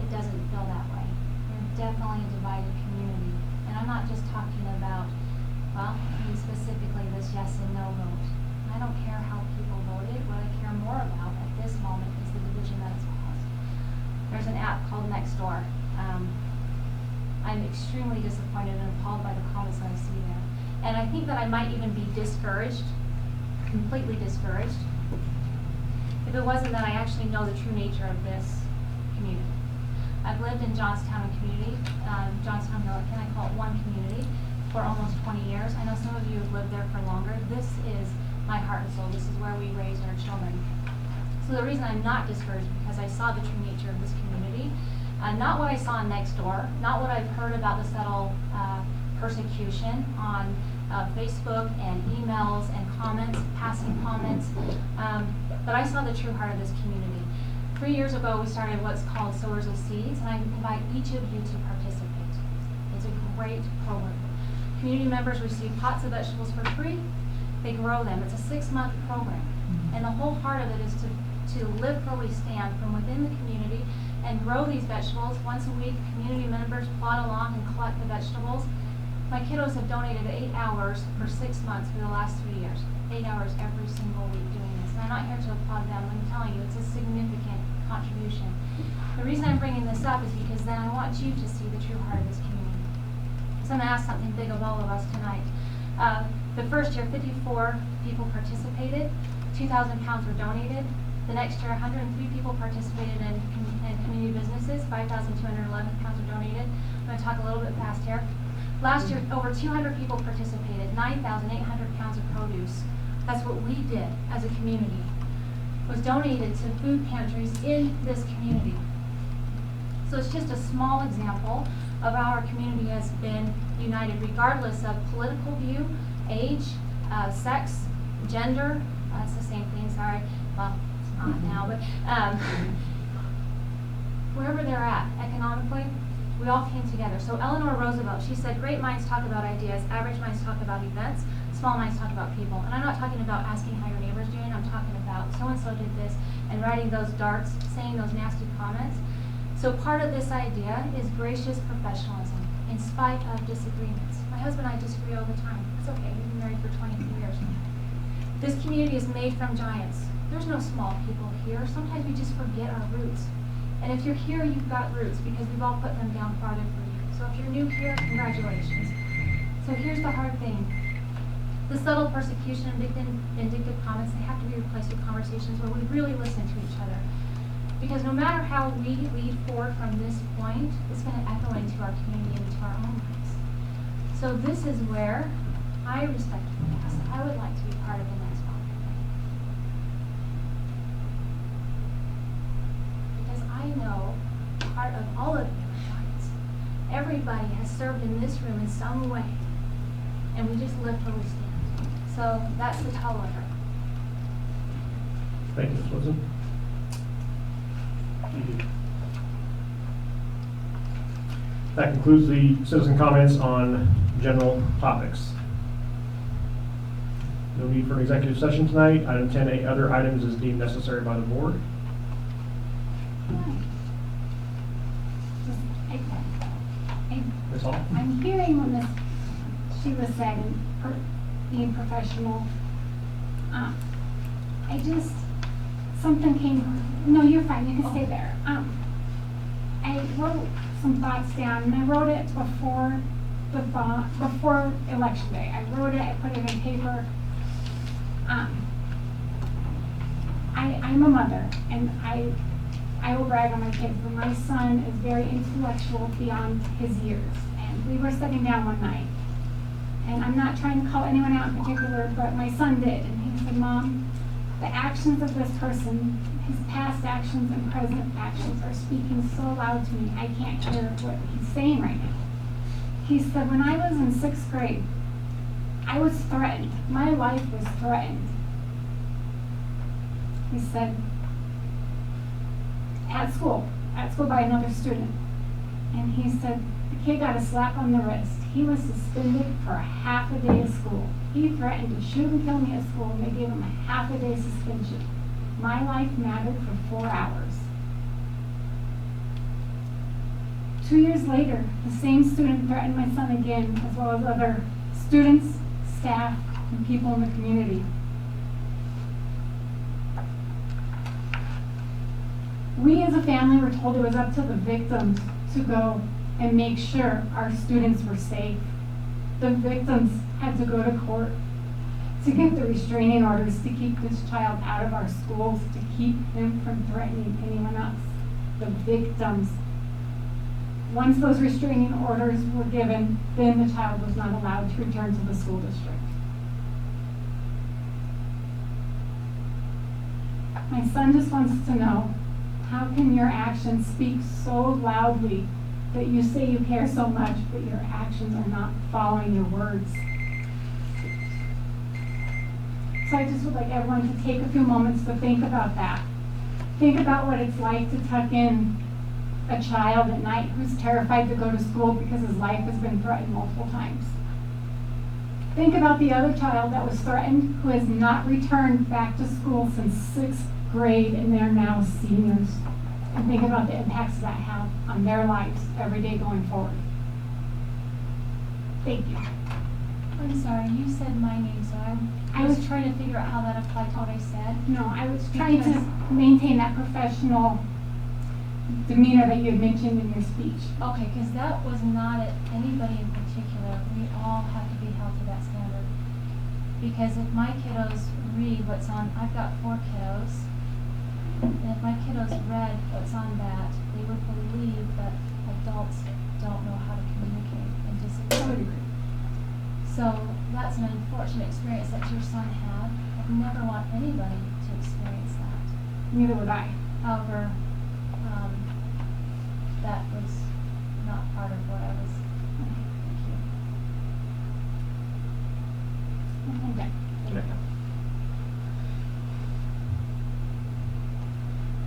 [SPEAKER 3] It doesn't feel that way. We're definitely a divided community. And I'm not just talking about, well, I mean specifically this yes and no vote. I don't care how people voted. What I care more about at this moment is the division that it's caused. There's an app called Nextdoor. I'm extremely disappointed and appalled by the comments that I see there. And I think that I might even be discouraged, completely discouraged, if it wasn't that I actually know the true nature of this community. I've lived in Johnstown community, Johnstown Milliken, I call it one community, for almost 20 years. I know some of you have lived there for longer. This is my heart and soul. This is where we raised our children. So the reason I'm not discouraged is because I saw the true nature of this community. Not what I saw next door, not what I've heard about the subtle persecution on Facebook and emails and comments, passing comments, but I saw the true heart of this community. 3 years ago, we started what's called Sowers of Seeds, and I invite each of you to participate. It's a great program. Community members receive pots of vegetables for free. They grow them. It's a 6-month program. And the whole heart of it is to literally stand from within the community and grow these vegetables. Once a week, community members plod along and collect the vegetables. My kiddos have donated 8 hours for 6 months for the last 3 years. 8 hours every single week doing this. And I'm not here to applaud them. I'm telling you, it's a significant contribution. The reason I'm bringing this up is because then I want you to see the true heart of this community. So I'm going to ask something big of all of us tonight. The first year, 54 people participated. 2,000 pounds were donated. The next year, 103 people participated in community businesses. 5,211 pounds were donated. I'm going to talk a little bit fast here. Last year, over 200 people participated. 9,800 pounds of produce. That's what we did as a community. Was donated to food pantries in this community. So it's just a small example of how our community has been united regardless of political view, age, sex, gender. It's the same thing, sorry. Well, it's not now, but wherever they're at economically, we all came together. So Eleanor Roosevelt, she said, great minds talk about ideas, average minds talk about events, small minds talk about people. And I'm not talking about asking how your neighbor's doing, I'm talking about so-and-so did this, and writing those darts, saying those nasty comments. So part of this idea is gracious professionalism, in spite of disagreements. My husband and I disagree all the time. It's okay, we've been married for 23 years. This community is made from giants. There's no small people here. Sometimes we just forget our roots. And if you're here, you've got roots because we've all put them down farther for you. So if you're new here, congratulations. So here's the hard thing. The subtle persecution and vindictive comments, they have to be replaced with conversations where we really listen to each other. Because no matter how we lead forward from this point, it's going to echo into our community and into our own lives. So this is where I respectfully ask that I would like to be part of the next bond committee. Because I know part of of all of you are giants. Everybody has served in this room in some way, and we just live where we stand. So that's the tall order.
[SPEAKER 2] Thank you, Ms. Woodson. That concludes the citizen comments on general topics. No need for an executive session tonight. Item 10A, other items is deemed necessary by the board. Ms. Hall?
[SPEAKER 5] I'm hearing what Miss Sheila said, and being professional. Something came, no, you're fine, you can stay there. I wrote some thoughts down, and I wrote it before election day. I wrote it, I put it in paper. I'm a mother, and I will brag on my kids, but my son is very intellectual beyond his years. And we were sitting down one night, and I'm not trying to call anyone out in particular, but my son did. And he said, Mom, the actions of this person, his past actions and present actions are speaking so loud to me, I can't hear what he's saying right now. He said, when I was in 6th grade, I was threatened. My life was threatened. He said, at school by another student. And he said, the kid got a slap on the wrist. He was suspended for half a day of school. He threatened to shoot and kill me at school, and they gave him a half a day suspension. My life mattered for 4 hours. 2 years later, the same student threatened my son again, as well as other students, staff, and people in the community. We as a family were told it was up to the victims to go and make sure our students were safe. The victims had to go to court to get the restraining orders to keep this child out of our schools, to keep him from threatening anyone else. The victims. Once those restraining orders were given, then the child was not allowed to return to the school district. My son just wants to know, how can your actions speak so loudly that you say you care so much, but your actions are not following your words? So I just would like everyone to take a few moments to think about that. Think about what it's like to tuck in a child at night who's terrified to go to school because his life has been threatened multiple times. Think about the other child that was threatened who has not returned back to school since 6th grade, and they're now seniors. And think about the impacts that have on their lives every day going forward. Thank you.
[SPEAKER 3] I'm sorry, you said my name, so I was trying to figure out how that applied to what I said.
[SPEAKER 5] No, I was trying to maintain that professional demeanor that you had mentioned in your speech.
[SPEAKER 3] Okay, because that was not at anybody in particular. We all have to be held to that standard. Because if my kiddos read what's on, I've got 4 kiddos, and if my kiddos read what's on that, they would believe that adults don't know how to communicate and disagree. So that's an unfortunate experience that your son had. I'd never want anybody to experience that.
[SPEAKER 5] Neither would I.
[SPEAKER 3] However, that was not part of what I was. Thank you.
[SPEAKER 5] Okay.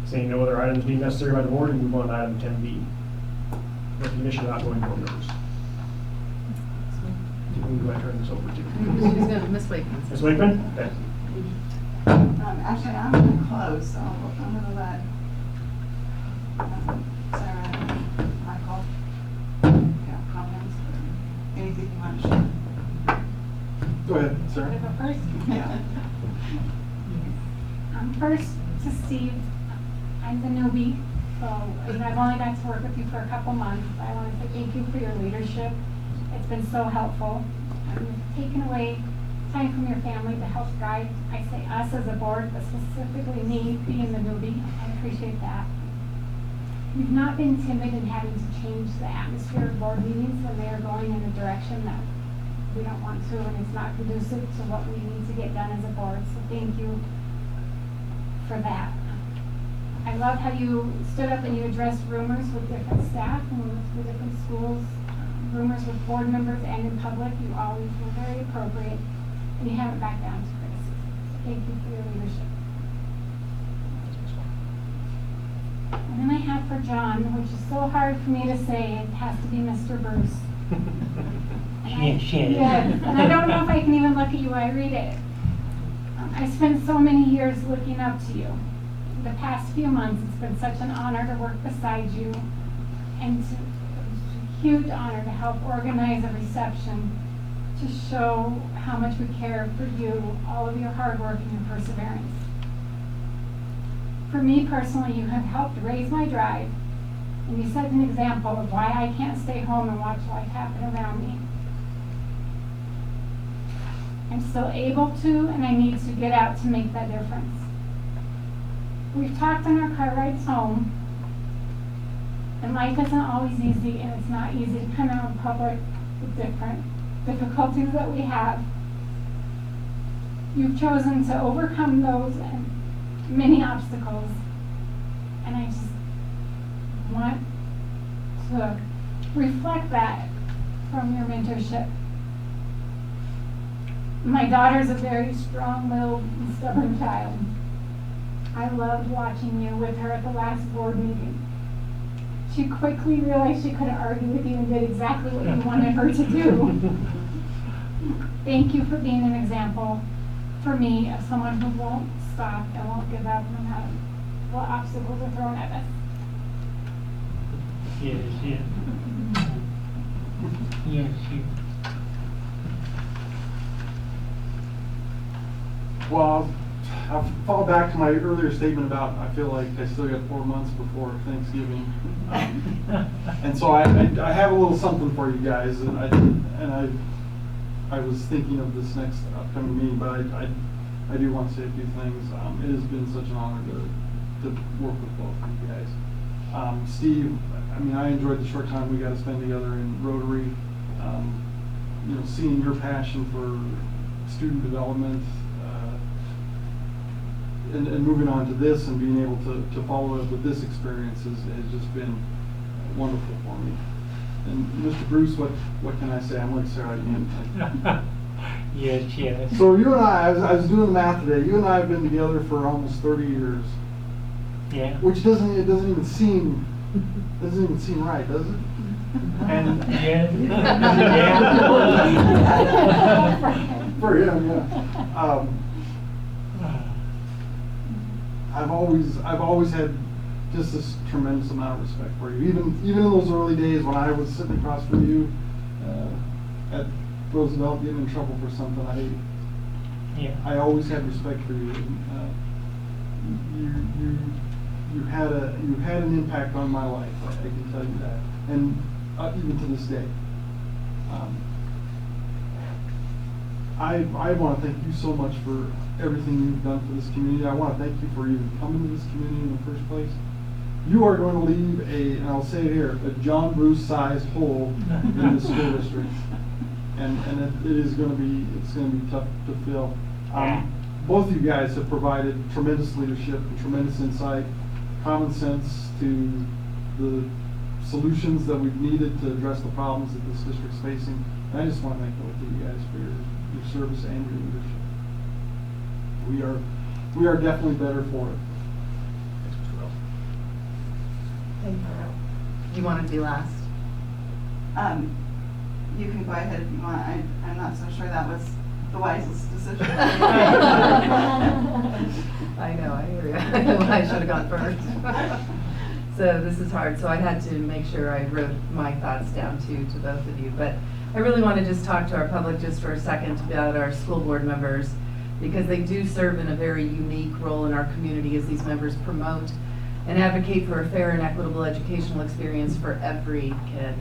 [SPEAKER 2] Seeing no other items deemed necessary by the board, we move on to item 10B. Recognition of outgoing board members. Who do I turn this over to?
[SPEAKER 7] She's gonna, Miss Wakeman.
[SPEAKER 2] Ms. Wakeman? Okay.
[SPEAKER 6] Actually, I'm gonna close, so I'm gonna let Sarah and Michael, comments or anything you want to share.
[SPEAKER 4] Go ahead, Sarah.
[SPEAKER 5] Wanna go first?
[SPEAKER 6] Yeah.
[SPEAKER 5] First to Steve, I'm the newbie, so I've only got to work with you for a couple months. I want to say thank you for your leadership. It's been so helpful. You've taken away time from your family to help guide, I say us as a board, but specifically me being the newbie. I appreciate that. You've not been timid in having to change the atmosphere of board meetings when they are going in a direction that we don't want to, and it's not conducive to what we need to get done as a board. So thank you for that. I love how you stood up and you addressed rumors with different staff and with different schools, rumors with board members and in public. You always were very appropriate, and you haven't backed down to criticism. So thank you for your leadership. And then I have for John, which is so hard for me to say, it has to be Mr. Bruce. Yes, and I don't know if I can even look at you while I read it. I spent so many years looking up to you. The past few months, it's been such an honor to work beside you, and it's a huge honor to help organize a reception to show how much we care for you, all of your hard work and your perseverance. For me personally, you have helped raise my drive, and you set an example of why I can't stay home and watch life happen around me. I'm still able to, and I need to get out to make that difference. We've talked on our car rides home, and life isn't always easy, and it's not easy to come out in public with different difficulties that we have. You've chosen to overcome those and many obstacles, and I just want to reflect that from your mentorship. My daughter's a very strong-willed and stubborn child. I loved watching you with her at the last board meeting. She quickly realized she couldn't argue with you and did exactly what you wanted her to do. Thank you for being an example for me of someone who won't stop and won't give up no matter what obstacles are thrown at us.
[SPEAKER 1] Yes. Yes.
[SPEAKER 4] Well, I'll fall back to my earlier statement about I feel like I still got 4 months before Thanksgiving, and so I have a little something for you guys, and I was thinking of this next upcoming meeting, but I do want to say a few things. It has been such an honor to work with both of you guys. Steve, I mean, I enjoyed the short time we got to spend together in Rotary. Seeing your passion for student development. And moving on to this and being able to follow up with this experience has just been wonderful for me. And Mr. Bruce, what can I say? I'm like Sarah again.
[SPEAKER 1] Yes.
[SPEAKER 4] So you and I was doing the math today. You and I have been together for almost 30 years.
[SPEAKER 1] Yeah.
[SPEAKER 4] Which doesn't even seem right, does it? And for him, yeah. I've always had just this tremendous amount of respect for you. Even in those early days when I was sitting across from you at Roosevelt getting in trouble for something, I always had respect for you. You had an impact on my life. I can tell you that, and even to this day. I want to thank you so much for everything you've done for this community. I want to thank you for even coming to this community in the first place. You are going to leave and I'll say it here, a John Bruce-sized hole in the school district, and it's going to be tough to fill. Both of you guys have provided tremendous leadership and tremendous insight, common sense to the solutions that we've needed to address the problems that this district's facing. And I just want to thank both of you guys for your service and your leadership. We are definitely better for it.
[SPEAKER 11] Thanks, Mr. Wells.
[SPEAKER 9] Thank you.
[SPEAKER 7] You want to do last?
[SPEAKER 6] You can go ahead if you want. I'm not so sure that was the wisest decision.
[SPEAKER 7] I know, I hear you. I should have gone first. So this is hard, so I had to make sure I wrote my thoughts down too to both of you. But I really want to just talk to our public just for a second about our school board members, because they do serve in a very unique role in our community as these members promote and advocate for a fair and equitable educational experience for every kid.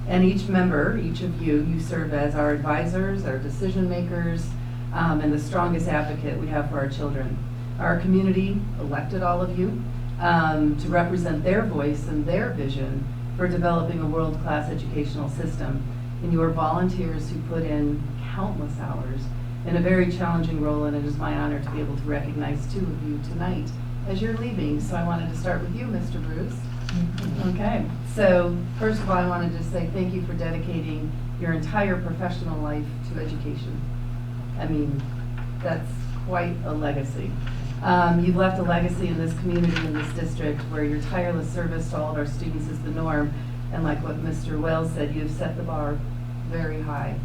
[SPEAKER 7] And each member, each of you serve as our advisors, our decision makers, and the strongest advocate we have for our children. Our community elected all of you to represent their voice and their vision for developing a world-class educational system. And you are volunteers who put in countless hours in a very challenging role, and it is my honor to be able to recognize two of you tonight
[SPEAKER 9] as you're leaving. So I wanted to start with you, Mr. Bruce. Okay, so first of all, I wanted to say thank you for dedicating your entire professional life to education. I mean, that's quite a legacy. You've left a legacy in this community, in this district, where your tireless service to all of our students is the norm. And like what Mr. Wells said, you have set the bar very high.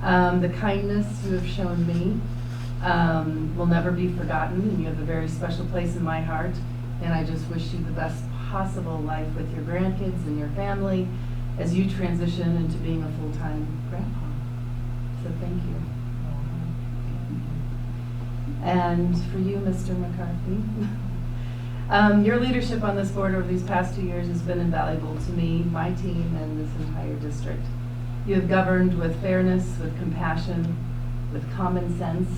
[SPEAKER 9] The kindness you have shown me will never be forgotten, and you have a very special place in my heart. And I just wish you the best possible life with your grandkids and your family as you transition into being a full-time grandpa. So thank you. And for you, Mr. McCarthy, your leadership on this board over these past 2 years has been invaluable to me, my team, and this entire district. You have governed with fairness, with compassion, with common sense,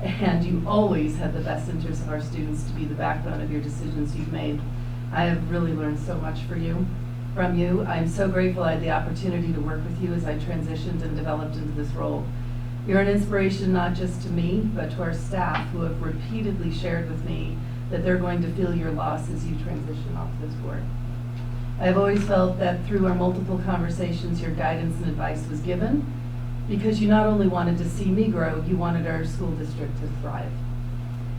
[SPEAKER 9] and you always had the best interests of our students to be the backbone of your decisions you've made. I have really learned so much from you. I'm so grateful I had the opportunity to work with you as I transitioned and developed into this role. You're an inspiration not just to me, but to our staff who have repeatedly shared with me that they're going to feel your loss as you transition off this board. I've always felt that through our multiple conversations, your guidance and advice was given because you not only wanted to see me grow, you wanted our school district to thrive.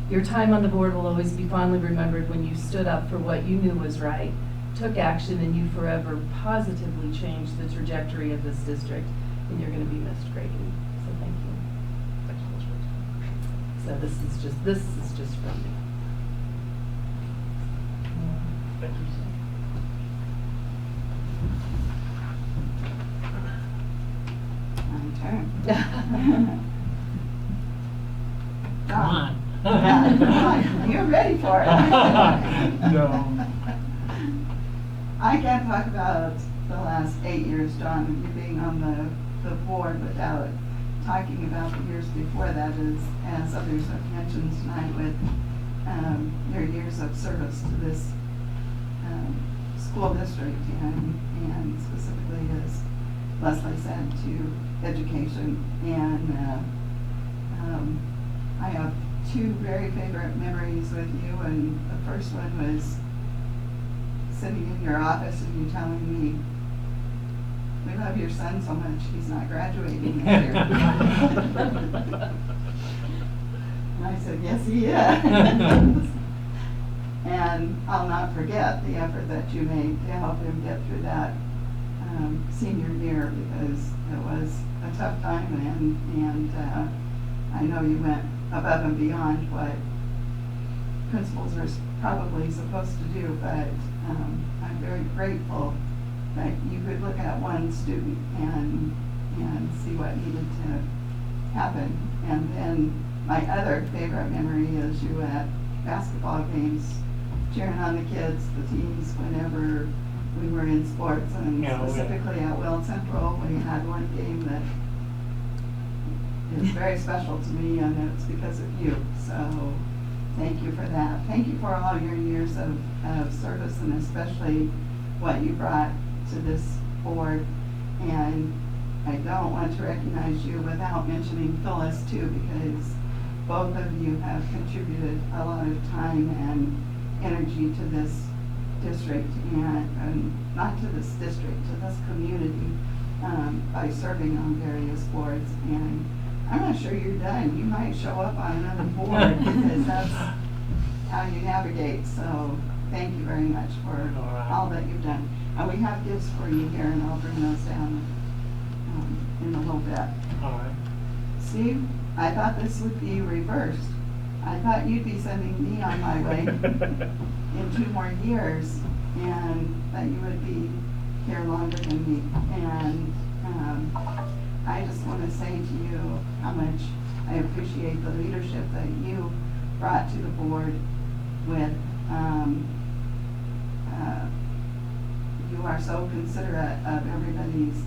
[SPEAKER 9] Your time on the board will always be fondly remembered when you stood up for what you knew was right, took action, and you forever positively changed the trajectory of this district, and you're going to be missed greatly. So thank you. So this is just from me.
[SPEAKER 2] Thank you.
[SPEAKER 6] My turn.
[SPEAKER 2] Come on.
[SPEAKER 6] Yeah, come on. You're ready for it.
[SPEAKER 2] No.
[SPEAKER 6] I can't talk about the last 8 years, John, of you being on the board without talking about the years before that, as others have mentioned tonight, with your years of service to this school district, and specifically, as Leslie said, to education. And I have two very favorite memories with you, and the first one was sitting in your office and you telling me, "We love your son so much, he's not graduating this year." And I said, "Yes, he is." And I'll not forget the effort that you made to help him get through that senior year, because it was a tough time, and I know you went above and beyond what principals are probably supposed to do, but I'm very grateful that you could look at one student and see what needed to happen. And then my other favorite memory is you at basketball games, cheering on the kids, the teams, whenever we were in sports, and specifically at Weld Central, we had one game that is very special to me, and it's because of you. So thank you for that. Thank you for all your years of service, and especially what you brought to this board. And I don't want to recognize you without mentioning Phyllis too, because both of you have contributed a lot of time and energy to this district, and not to this district, to this community, by serving on various boards. And I'm not sure you're done. You might show up on another board because that's how you navigate. So thank you very much for all that you've done. And we have gifts for you here, and I'll bring those down in a little bit.
[SPEAKER 2] All right.
[SPEAKER 6] Steve, I thought this would be reversed. I thought you'd be sending me on my way in 2 more years, and that you would be here longer than me. And I just want to say to you how much I appreciate the leadership that you brought to the board with, you are so considerate of everybody's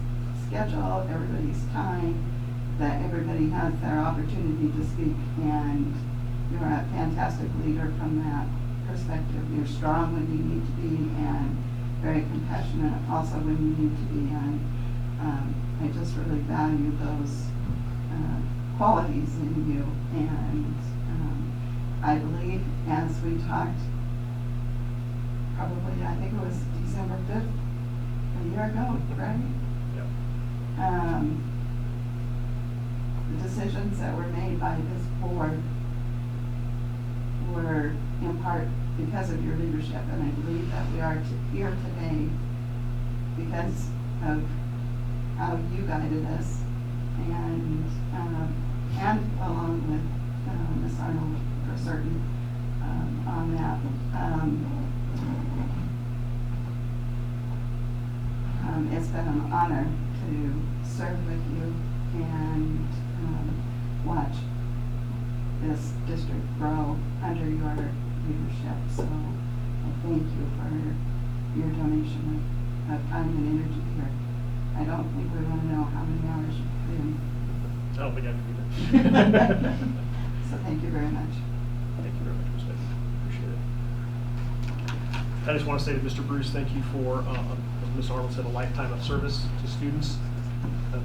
[SPEAKER 6] schedule, everybody's time, that everybody has their opportunity to speak, and you're a fantastic leader from that perspective. You're strong when you need to be, and very compassionate also when you need to be. And I just really value those qualities in you, and I believe, as we talked, probably, I think it was December 5th, a year ago, right?
[SPEAKER 2] Yep.
[SPEAKER 6] The decisions that were made by this board were in part because of your leadership, and I believe that we are here today because of how you guided us, and along with Ms. Arnold for certain on that. It's been an honor to serve with you and watch this district grow under your leadership. So I thank you for your donation of time and energy here. I don't think we want to know how many hours you put in.
[SPEAKER 2] I don't think I can do that.
[SPEAKER 6] So thank you very much.
[SPEAKER 2] Thank you very much, Ms. Becky. Appreciate it. I just want to say to Mr. Bruce, thank you for, as Ms. Arnold said, a lifetime of service to students,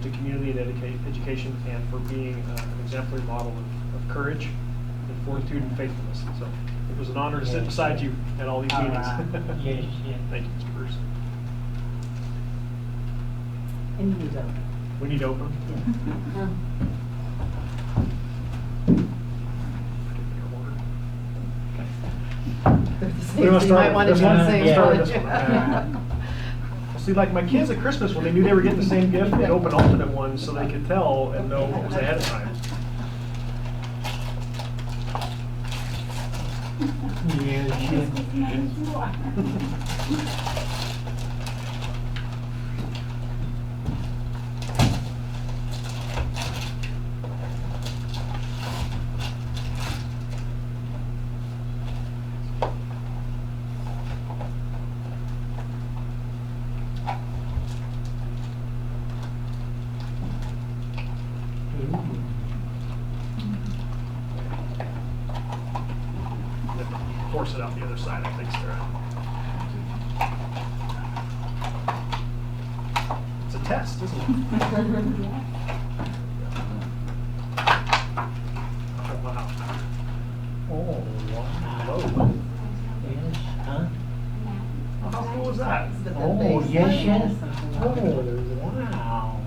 [SPEAKER 2] to community and education, and for being an exemplary model of courage and fortitude and faithfulness. So it was an honor to sit beside you at all these meetings.
[SPEAKER 1] Yes, yes.
[SPEAKER 2] Thank you, Mr. Bruce.
[SPEAKER 1] And you go.
[SPEAKER 2] We need to open.
[SPEAKER 9] You might want to do the same.
[SPEAKER 2] Start with this one. See, like my kids at Christmas, when they knew they were getting the same gift, they'd open alternate ones so they could tell and know what was ahead of time.
[SPEAKER 1] Yes,
[SPEAKER 2] Force it out the other side, I think, Sarah. It's a test, isn't it? Oh, wow.
[SPEAKER 1] Oh, wow.
[SPEAKER 2] Whoa.
[SPEAKER 1] Yes, huh?
[SPEAKER 2] How cool was that?
[SPEAKER 1] Oh, yes, yes. Oh, wow.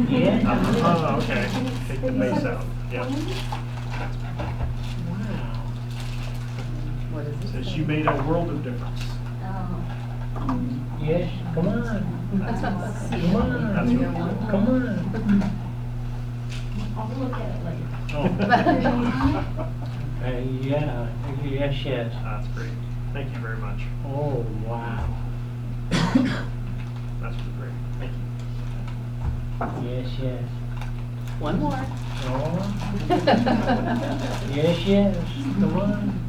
[SPEAKER 1] Yes.
[SPEAKER 2] Oh, okay. Take the base out. Yep.
[SPEAKER 1] Wow.
[SPEAKER 7] What is it?
[SPEAKER 2] Says you made a world of difference.
[SPEAKER 1] Yes, come on.
[SPEAKER 2] That's
[SPEAKER 1] Come on.
[SPEAKER 2] That's really cool.
[SPEAKER 1] Come on.
[SPEAKER 10] I'll look at it later.
[SPEAKER 2] Oh.
[SPEAKER 1] Yeah, yes, yes.
[SPEAKER 2] That's great. Thank you very much.
[SPEAKER 1] Oh, wow.
[SPEAKER 2] That's really great. Thank you.
[SPEAKER 1] Yes, yes.
[SPEAKER 7] One more.
[SPEAKER 1] Oh. Yes, yes. Come on.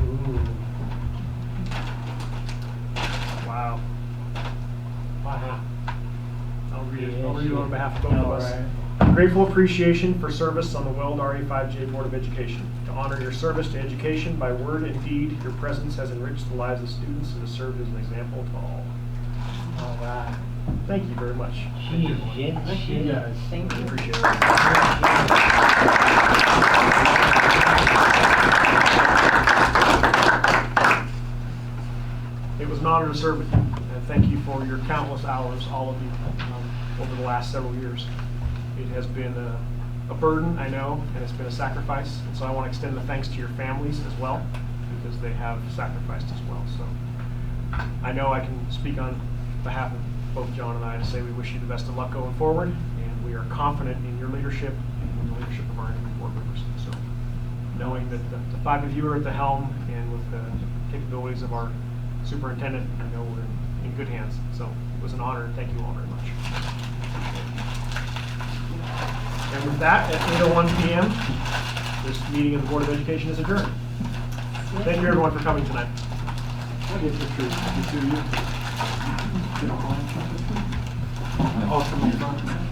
[SPEAKER 1] Ooh.
[SPEAKER 2] Wow.
[SPEAKER 1] Wow.
[SPEAKER 2] I'll read it on behalf of both of
[SPEAKER 1] All
[SPEAKER 2] us.
[SPEAKER 1] right.
[SPEAKER 2] Grateful appreciation for service on the WeldRE5J Board of Education. To honor your service to education by word and deed, your presence has enriched the lives of students and has served as an example to all.
[SPEAKER 1] All right.
[SPEAKER 2] Thank you very much. Thank you, everyone.
[SPEAKER 1] Yes,
[SPEAKER 2] Thank you,
[SPEAKER 1] yes.
[SPEAKER 2] guys.
[SPEAKER 7] Thank you.
[SPEAKER 2] Appreciate it. It was an honor to serve with you, and thank you for your countless hours, all of you, over the last several years. It has been a burden, I know, and it's been a sacrifice, and so I want to extend the thanks to your families as well, because they have sacrificed as well. So I know I can speak on behalf of both John and I to say we wish you the best of luck going forward, and we are confident in your leadership and in the leadership of our board members. So knowing that the five of you are at the helm, and with the capabilities of our superintendent, I know we're in good hands. So it was an honor, and thank you all very much. And with that, at 8:01 p.m., this meeting of the Board of Education is adjourned. Thank you, everyone, for coming tonight.
[SPEAKER 4] I'll get the truth. You do you. You don't mind? I'll come up front.